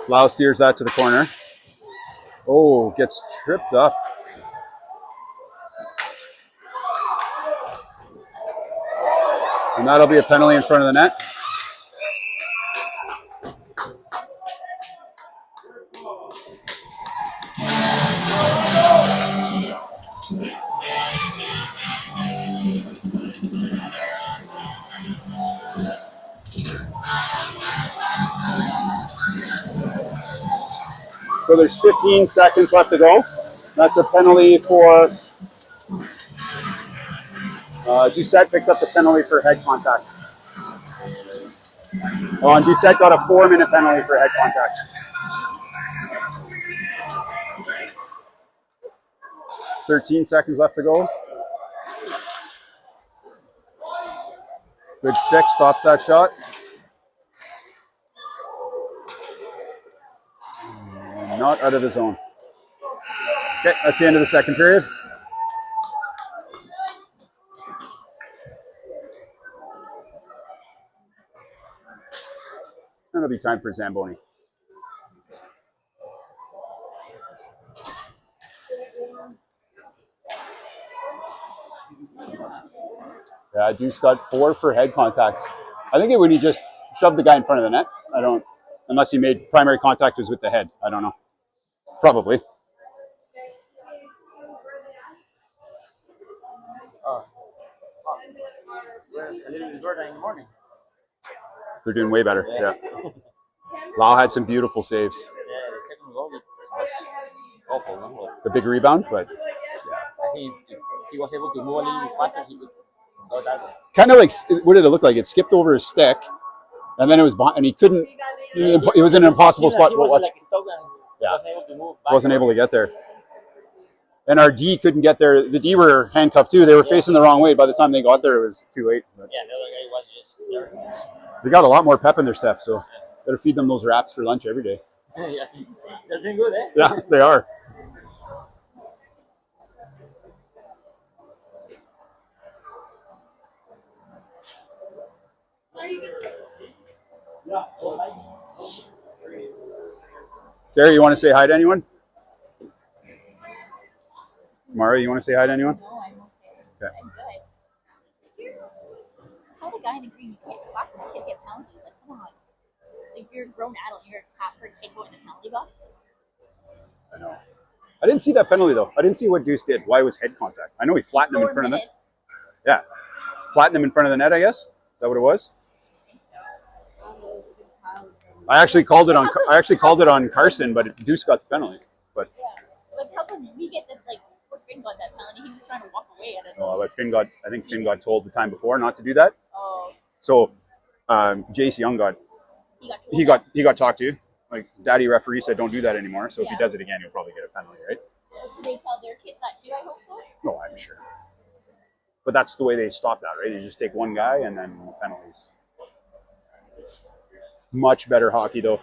Lau steers that to the corner. Oh, gets tripped up. And that'll be a penalty in front of the net. So there's 15 seconds left to go. That's a penalty for Doucette picks up the penalty for head contact. Oh, and Doucette got a 4-minute penalty for head contact. 13 seconds left to go. Good stick, stops that shot. And not out of the zone. Okay, that's the end of the second period. And it'll be time for Zamboni. Yeah, Deuce got 4 for head contact. I think it would he just shoved the guy in front of the net. I don't, unless he made primary contact was with the head. I don't know. Probably. We're a little bit shorter in the morning. They're doing way better. Yeah. Lau had some beautiful saves. Yeah, the second goal was awful. No? The big rebound, but I think if he was able to move a little bit faster, he would go that way. kind of like, what did it look like? It skipped over his stick, and then it was behind, and he couldn't. It was in an impossible spot. He was Watch. like stuck and wasn't able to move back. Wasn't able to get there. And our D couldn't get there. The D were handcuffed too. They were facing the wrong way. By the time they got there, it was too late. But yeah, the other guy was just there. they got a lot more pep in their step, so better feed them those wraps for lunch every day. Yeah, they're doing good, eh? Yeah, they are. Gary, you want to say hi to anyone? Mara, you want to say hi to anyone? No, I'm okay. Okay. I'm good. Tell the guy in the green you can't clap and kid get penalties. Like, come on. Like, you're a grown adult and you're a cop for a kid going to the penalty box. I know. I didn't see that penalty though. I didn't see what Deuce did. Why it was head contact? I know he flattened him in 4 front of the minutes. net. Yeah. Flattened him in front of the net, I guess. Is that what it was? I actually called it on Carson, but Deuce got the penalty. But Yeah. Like, how come we get that, like, Finn got that penalty? He was trying to walk away at it. but I think Finn got told the time before not to do that. Oh, So Jace Young he got told he got talked to. Like daddy referee said don't do that anymore. So if he Yeah. does it again, he'll probably get a penalty, right? that. Did they tell their kids that too? I hope so. No, I'm sure. But that's the way they stop that, right? You just take one guy and then penalties. Much better hockey though.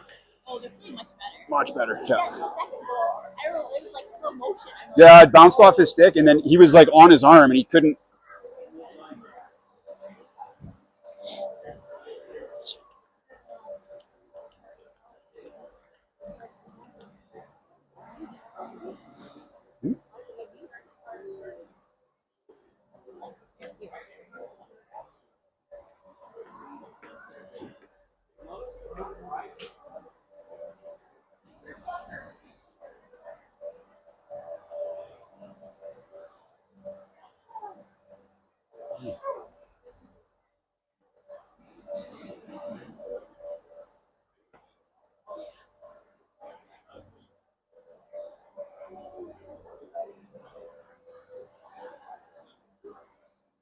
Oh, they're playing much better. Much better. That Yeah. second goal, I don't know, it was like slow motion. I'm like, Yeah, it bounced off his stick and then he was like on his arm and he couldn't.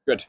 Good.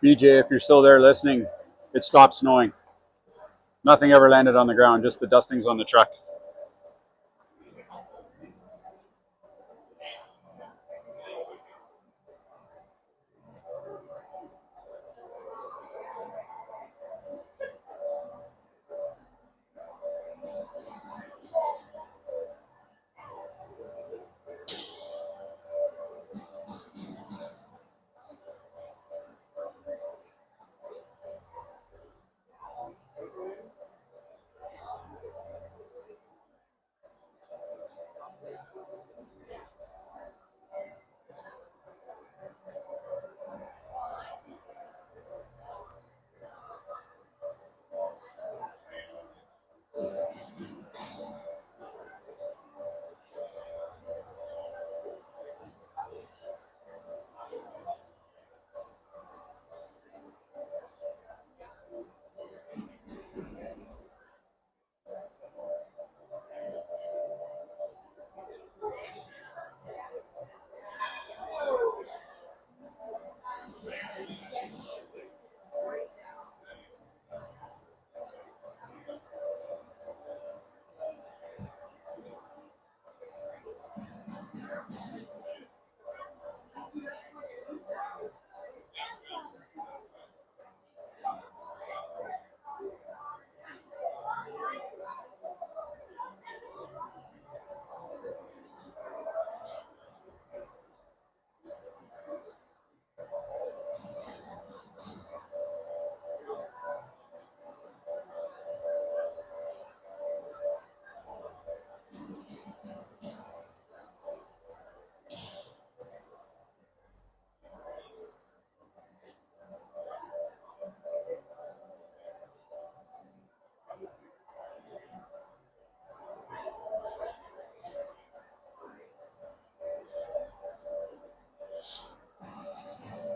BJ, if you're still there listening, it stopped snowing. Nothing ever landed on the ground, just the dustings on the truck.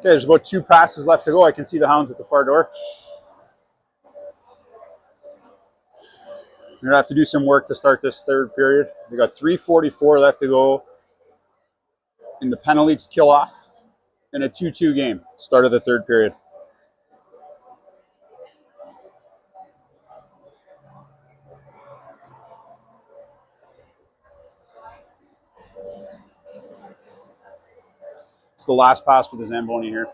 Okay, there's about 2 passes left to go. I can see the Hounds at the far door. We're going to have to do some work to start this third period. We got 3:44 left to go in the penalties kill off in a 2-2 game. Start of the third period. It's the last pass for the Zamboni here.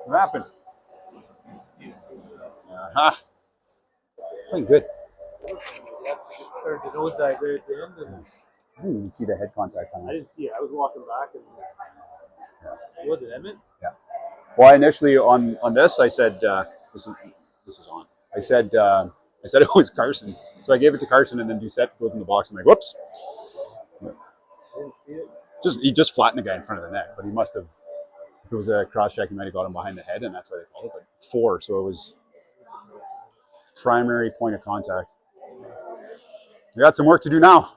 What happened? Playing good. Started to nosedive there at the end. And I didn't even see the head contact on I it. didn't see it. I was walking back and was it Emmett? Yeah. Well, initially on this, I said this is on. I said it was Carson, so I gave it to Carson, and then Doucette goes in the box. I'm like, whoops. I didn't see it. He just flattened the guy in front of the net, but he must have. If it was a cross check, he might have got him behind the head, and that's why they called it. But 4, so it was primary point of contact. We got some work to do now.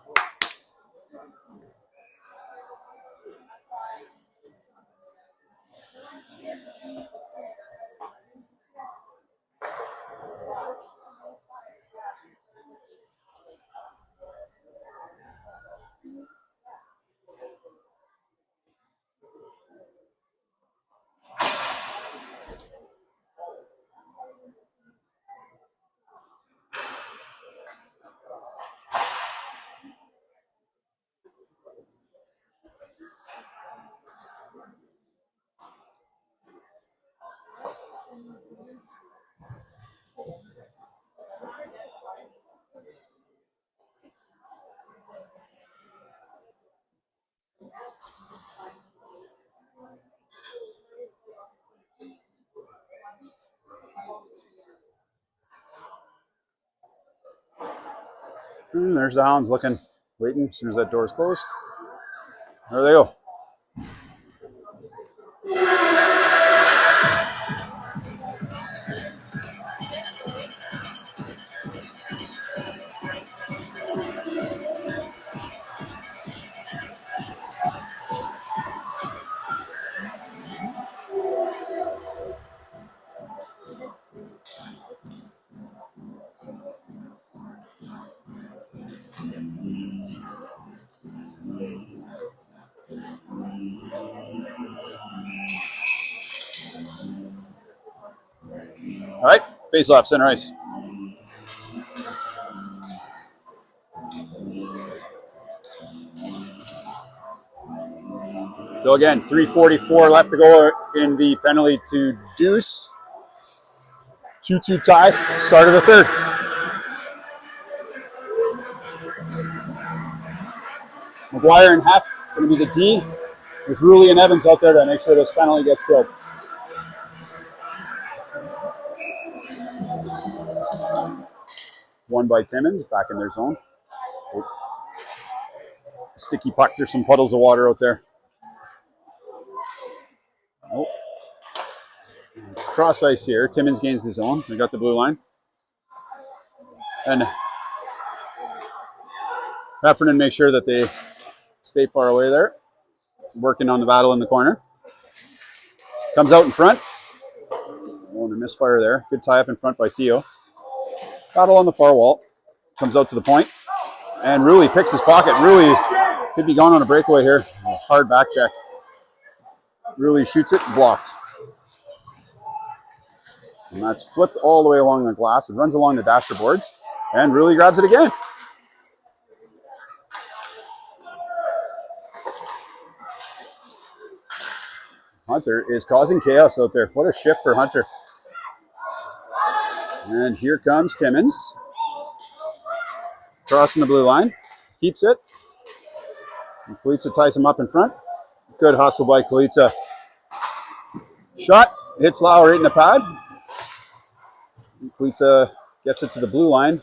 And there's the Hounds looking, waiting. As soon as that door's closed, there they go. All right, face off, center ice. So again, 3:44 left to go in the penalty to Deuce. 2-2 tie, start of the third. McGuire and Heff going to be the D, with Rulli and Evans out there to make sure this penalty gets killed. One by Timmins, back in their zone. Oh. Sticky puck, there's some puddles of water out there. Oh. Cross ice here, Timmins gains the zone. We got the blue line. And Heffernan make sure that they stay far away there. Working on the battle in the corner. Comes out in front. Oh, and a misfire there. Good tie up in front by Theo. Battle on the far wall. Comes out to the point. And Rulli picks his pocket. Rulli could be gone on a breakaway here. A hard back check. Rulli shoots it, blocked. And that's flipped all the way along the glass. It runs along the dasher boards. And Rulli grabs it again. Hunter is causing chaos out there. What a shift for Hunter. And here comes Timmins. Crossing the blue line. Keeps it. And Kalitsa ties him up in front. Good hustle by Kalitsa. Shot. Hits Lauer right in the pad. Kalitsa gets it to the blue line.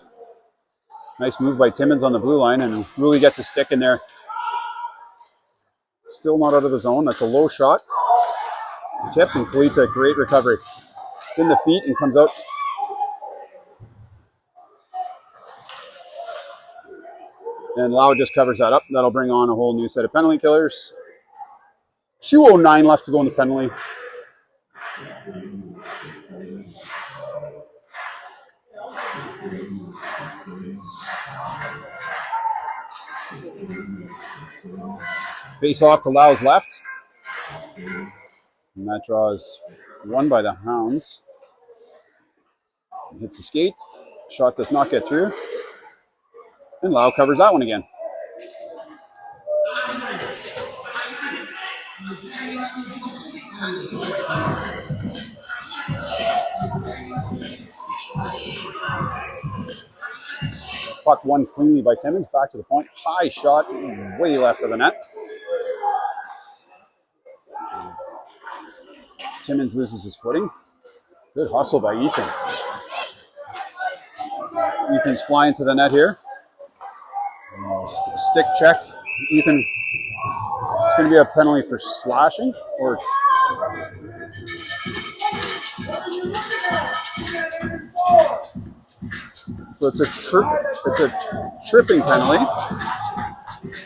Nice move by Timmins on the blue line. And Rulli gets a stick in there. Still not out of the zone. That's a low shot. Tipped, and Kalitsa, great recovery. It's in the feet and comes out. And Lau just covers that up. That'll bring on a whole new set of penalty killers. 2:09 left to go in the penalty. Face off to Lau's left. And that draw is won by the Hounds. Hits the skate. Shot does not get through. And Lau covers that one again. Puck won cleanly by Timmins. Back to the point. High shot. Way left of the net. Timmins loses his footing. Good hustle by Ethan. Ethan's flying to the net here. Stick check. Ethan, it's going to be a penalty for slashing or so it's a tripping penalty.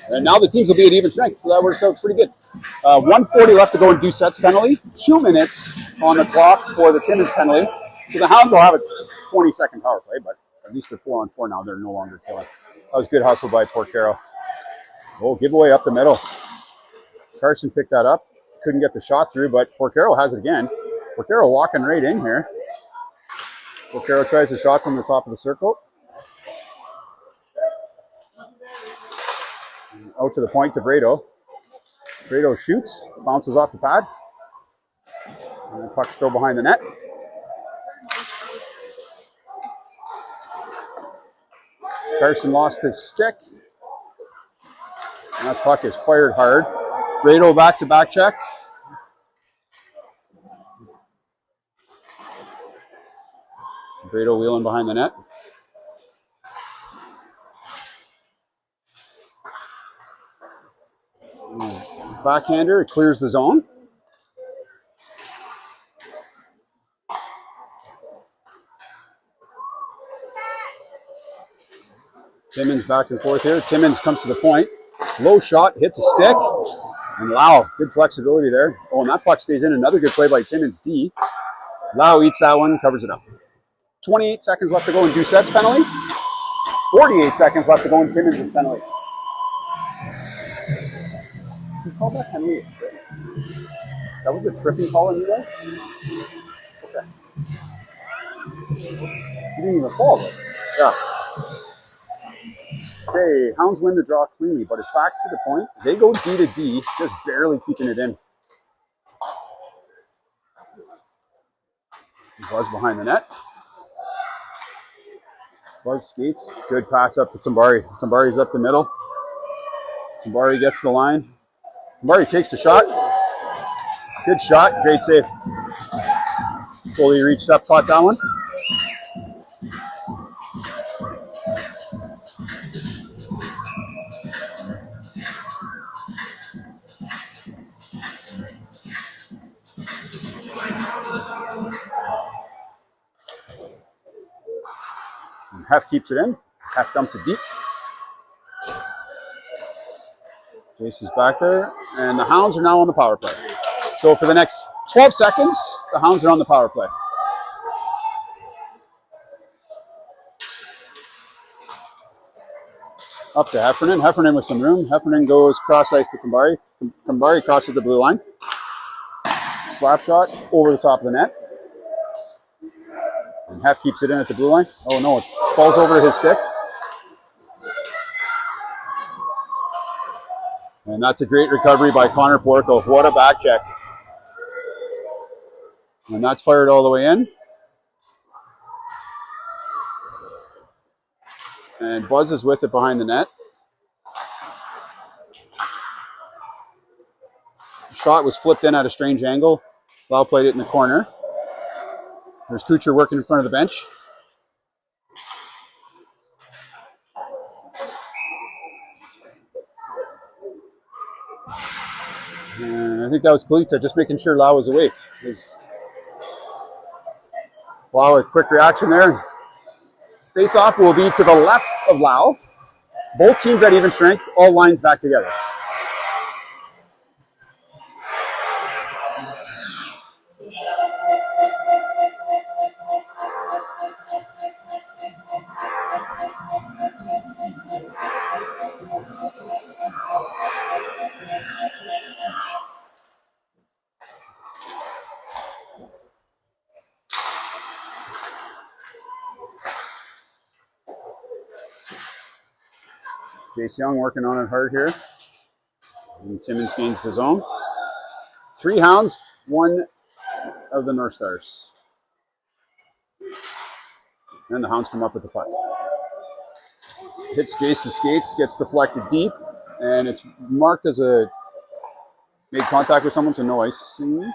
And now the teams will be at even strength, so that works out pretty good. 1:40 left to go in Doucette's penalty. 2 minutes on the clock for the Timmins penalty. So the Hounds will have a 20-second power play, but at least they're 4-on-4 now. They're no longer killing. That was good hustle by Porcaro. Oh, giveaway up the middle. Carson picked that up. Couldn't get the shot through, but Porcaro has it again. Porcaro walking right in here. Porcaro tries a shot from the top of the circle. Out to the point to Brado. Brado shoots, bounces off the pad. And the puck's still behind the net. Carson lost his stick. And that puck is fired hard. Brado back to back check. Brado wheeling behind the net. Backhander, it clears the zone. Timmins back and forth here. Timmins comes to the point. Low shot, hits a stick. And Lau, good flexibility there. Oh, and that puck stays in. Another good play by Timmins D. Lau eats that one, covers it up. 28 seconds left to go in Doucette's penalty. 48 seconds left to go in Timmins' penalty. Who called that penalty? That was a tripping call on you guys? Okay. You didn't even fall, though. Yeah. Okay, Hounds win the draw cleanly, but it's back to the point. They go D to D, just barely keeping it in. Buzz behind the net. Buzz skates. Good pass up to Tambari. Tambari's up the middle. Tambari gets the line. Tambari takes the shot. Good shot. Great save. Fully reached up, caught that one. And Hef keeps it in. Hef dumps it deep. Jace is back there. And the Hounds are now on the power play. So for the next 12 seconds, the Hounds are on the power play. Up to Heffernan. Heffernan with some room. Heffernan goes cross ice to Tambari. Tambari crosses the blue line. Slap shot over the top of the net. And Hef keeps it in at the blue line. Oh no, it falls over his stick. And that's a great recovery by Connor Porco. What a back check. And that's fired all the way in. And Buzz is with it behind the net. Shot was flipped in at a strange angle. Lau played it in the corner. There's Kuchar working in front of the bench. And I think that was Kalita just making sure Lau was awake. Lau with quick reaction there. Face off will be to the left of Lau. Both teams at even strength, all lines back together. Jace Young working on it hard here. And Timmins gains the zone. 3 Hounds, 1 of the North Stars. And the Hounds come up with the puck. Hits Jace's skates, gets deflected deep, and it's marked as a made contact with someone, so no icing.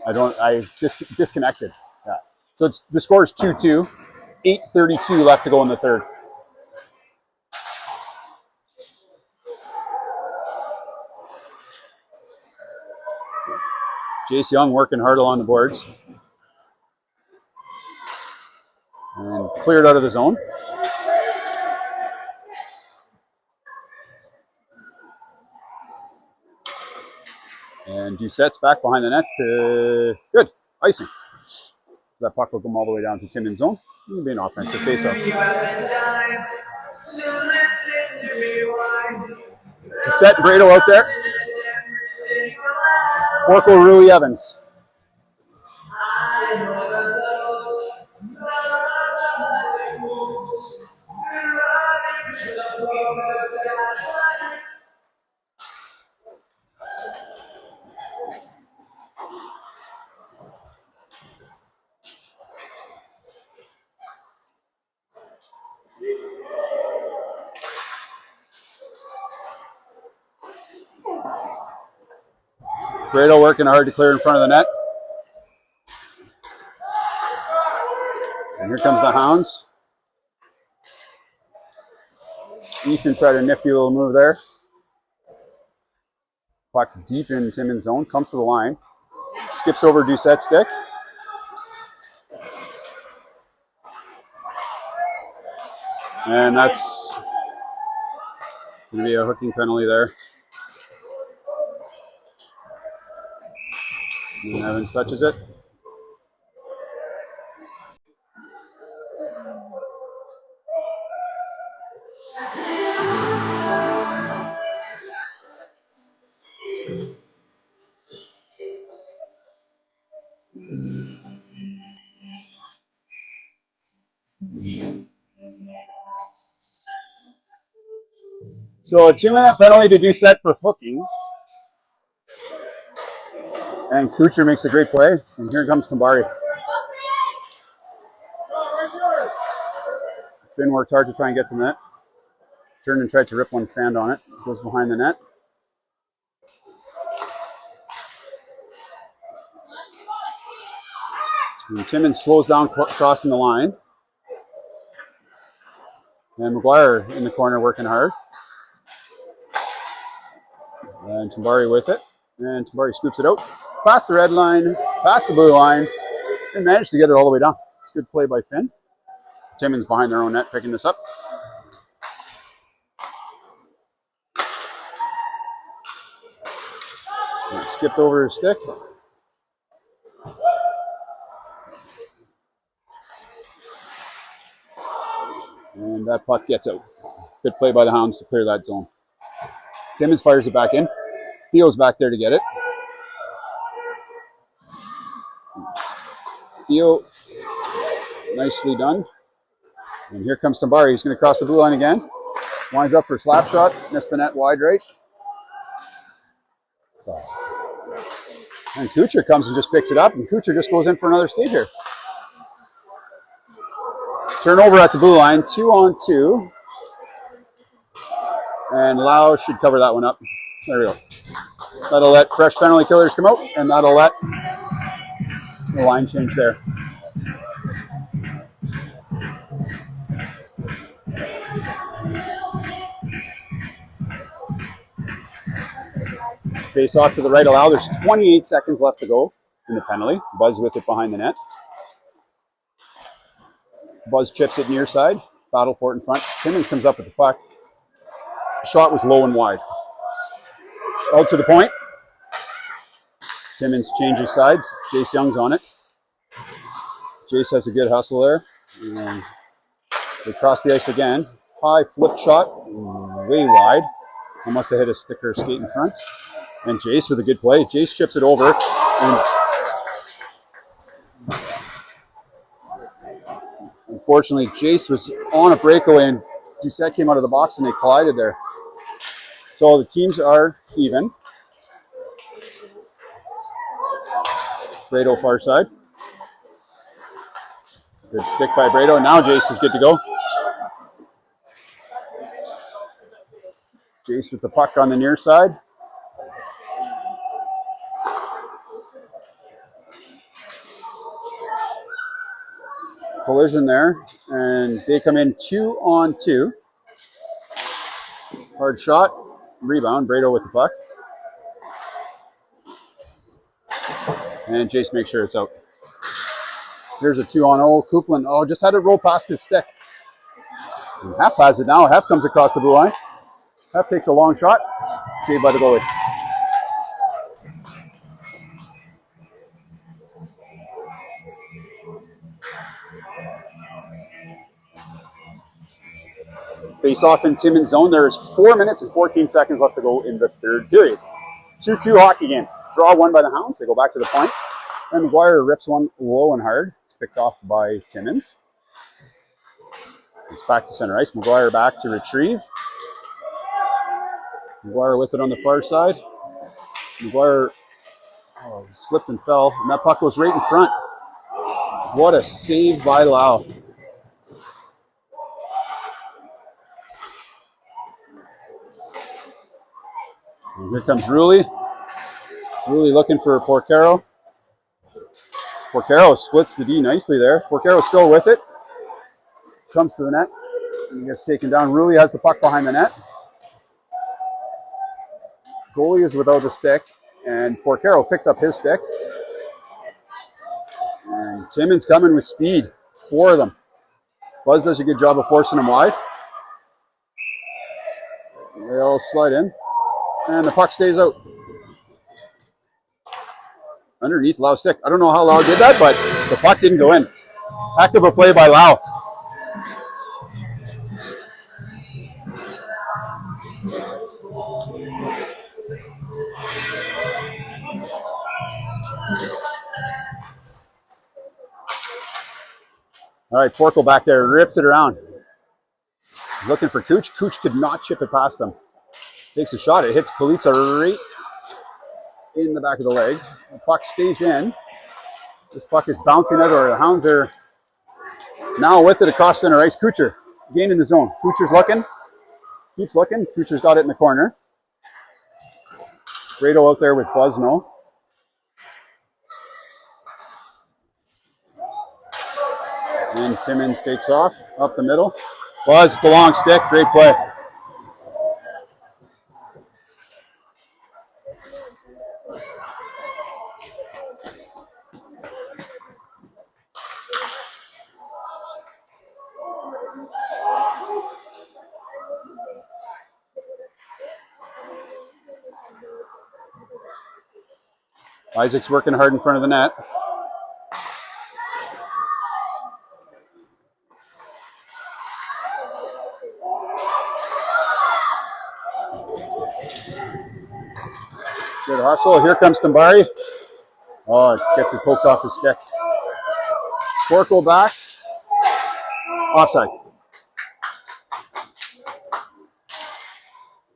I disconnected. Yeah. So the score is 2-2. 8:32 left to go in the third. Jace Young working hard along the boards. And cleared out of the zone. And Doucette's back behind the net. Good. Icing. So that puck will come all the way down to Timmins' zone. It'll be an offensive faceoff. Doucette and Brado out there. Orko, Rui, Evans. Brado working hard to clear in front of the net. And here comes the Hounds. Ethan tried a nifty little move there. Puck deep in Timmins' zone, comes to the line. Skips over Doucette's stick. And that's going to be a hooking penalty there. And Evans touches it. So a 2-minute penalty to Doucette for hooking. And Kucher makes a great play. And here comes Tambari. Finn worked hard to try and get to the net. Turned and tried to rip one fan on it. Goes behind the net. And Timmins slows down crossing the line. And McGuire in the corner working hard. And Tambari with it. And Tambari scoops it out. Past the red line, past the blue line, and managed to get it all the way down. It's a good play by Finn. Timmins behind their own net picking this up. And it skipped over his stick. And that puck gets out. Good play by the Hounds to clear that zone. Timmins fires it back in. Theo's back there to get it. Theo, nicely done. And here comes Tambari. He's going to cross the blue line again. Winds up for a slap shot. Missed the net wide right. So. And Kucher comes and just picks it up. And Kucher just goes in for another skate here. Turnover at the blue line. 2-on-2. And Lau should cover that one up. There we go. That'll let fresh penalty killers come out. And that'll let the line change there. Face off to the right allow. There's 28 seconds left to go in the penalty. Buzz with it behind the net. Buzz chips it near side. Battle for it in front. Timmins comes up with the puck. Shot was low and wide. Out to the point. Timmins changes sides. Jace Young's on it. Jace has a good hustle there. And they cross the ice again. High flip shot. Way wide. Almost hit a sticker skate in front. And Jace with a good play. Jace chips it over. And unfortunately, Jace was on a breakaway and Doucette came out of the box and they collided there. So the teams are even. Brado far side. Good stick by Brado. Now Jace is good to go. Jace with the puck on the near side. Collision there. And they come in 2-on-2. Hard shot. Rebound. Brado with the puck. And Jace makes sure it's out. Here's a 2-on-0. Coupland, just had it roll past his stick. And Hef has it now. Hef comes across the blue line. Hef takes a long shot. Saved by the goalie. Face off in Timmins zone. There's 4 minutes and 14 seconds left to go in the third period. 2-2 hockey game. Draw one by the Hounds. They go back to the point. And McGuire rips one low and hard. It's picked off by Timmins. It's back to center ice. McGuire back to retrieve. McGuire with it on the far side. McGuire slipped and fell. And that puck goes right in front. What a save by Lau. And here comes Rulli. Rulli looking for Porcaro. Porcaro splits the D nicely there. Porcaro's still with it. Comes to the net. And gets taken down. Rulli has the puck behind the net. Goalie is without a stick. And Porcaro picked up his stick. And Timmins coming with speed. 4 of them. Buzz does a good job of forcing them wide. They all slide in. And the puck stays out. Underneath Lau's stick. I don't know how Lau did that, but the puck didn't go in. Heck of a play by Lau. All right, Porco back there rips it around. Looking for Cooch. Cooch could not chip it past him. Takes a shot. It hits Kalica right in the back of the leg. The puck stays in. This puck is bouncing out, or the Hounds are now with it across center ice. Kucher gaining the zone. Kucher's looking. Keeps looking. Kucher's got it in the corner. Brado out there with Buzno. And Timmins takes off up the middle. Buzz, the long stick. Great play. Isaac's working hard in front of the net. Good hustle. Here comes Tambari. Oh, it gets it poked off his stick. Porco back. Offside.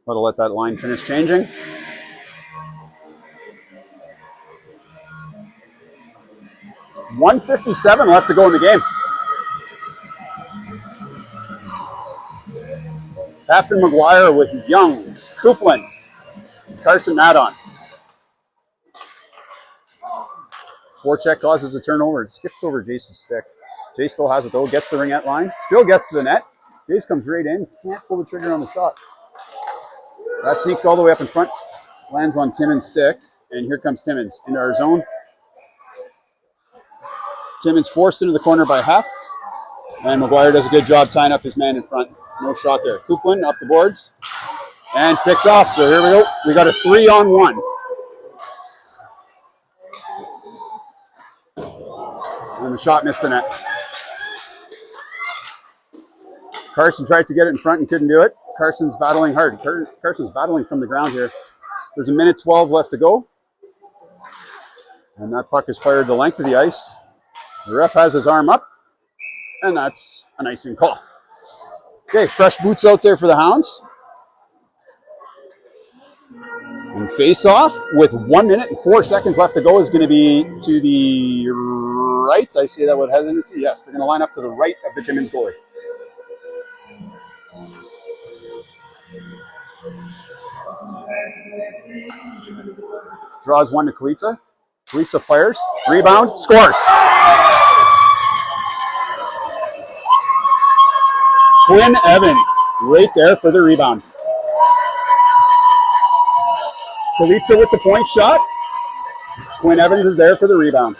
Gotta let that line finish changing. .157 left to go in the game. Hef and McGuire with Young, Coupland, Carson Madon. Forecheck causes a turnover. It skips over Jace's stick. Jace still has it though. Gets the ringette line. Still gets to the net. Jace comes right in. Can't pull the trigger on the shot. That sneaks all the way up in front. Lands on Timmins' stick. And here comes Timmins into our zone. Timmins forced into the corner by Hef. And McGuire does a good job tying up his man in front. No shot there. Kuplin up the boards and picked off. So here we go. We got a 3-on-1. And the shot missed the net. Carson tried to get it in front and couldn't do it. Carson's battling hard. Carson's battling from the ground here. There's a minute 12 left to go. And that puck is fired the length of the ice. The ref has his arm up. And that's an icing call. Okay, fresh boots out there for the Hounds. And face-off with 1 minute and 4 seconds left to go is going to be to the right. I say that with hesitancy. Yes, they're going to line up to the right of the Timmins goalie. Draws one to Kalitsa. Kalitsa fires. Rebound. Scores. Quinn Evans right there for the rebound. Kalitsa with the point shot. Quinn Evans is there for the rebound.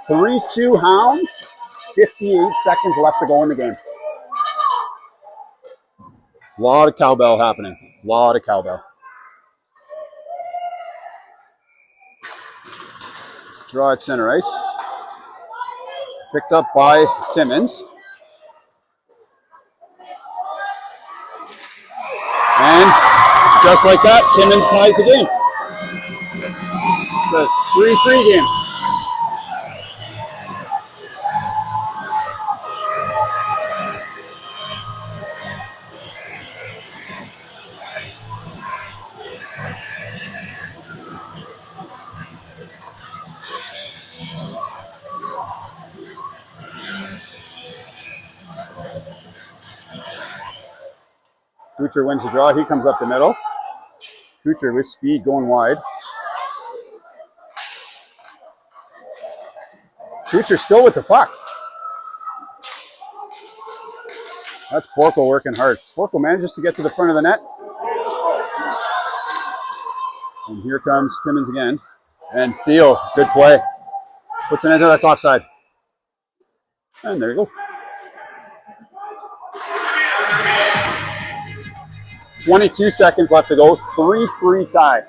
3-2 Hounds. 58 seconds left to go in the game. A lot of cowbell happening. A lot of cowbell. Draw at center ice. Picked up by Timmins. And just like that, Timmins ties the game. It's a 3-3 game. Kucher wins the draw. He comes up the middle. Kucher with speed going wide. Kucher still with the puck. That's Porco working hard. Porco manages to get to the front of the net. And here comes Timmins again. And Theo, good play. Puts an end to that's offside. And there you go. 22 seconds left to go. 3-3 tie.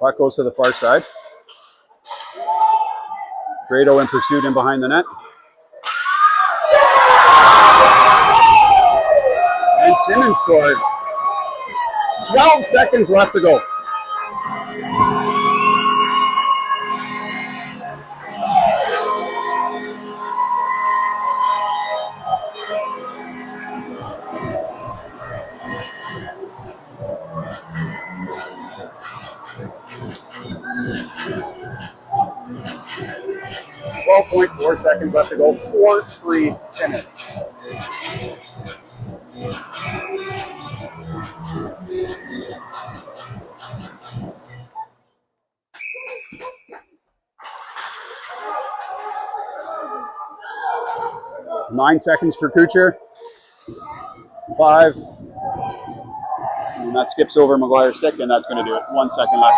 Puck goes to the far side. Grado in pursuit in behind the net. And Timmins scores. 12 seconds left to go. .4 seconds left to go. 4-3 Timmins. Nine seconds for Kucher. 5. And that skips over McGuire's stick, and that's going to do it. 1 second left.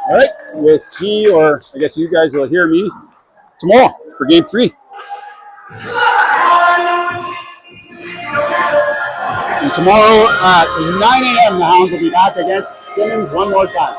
All right, we'll see, or I guess you guys will hear me tomorrow for Game 3. And tomorrow at 9 a.m., the Hounds will be back against Timmins one more time.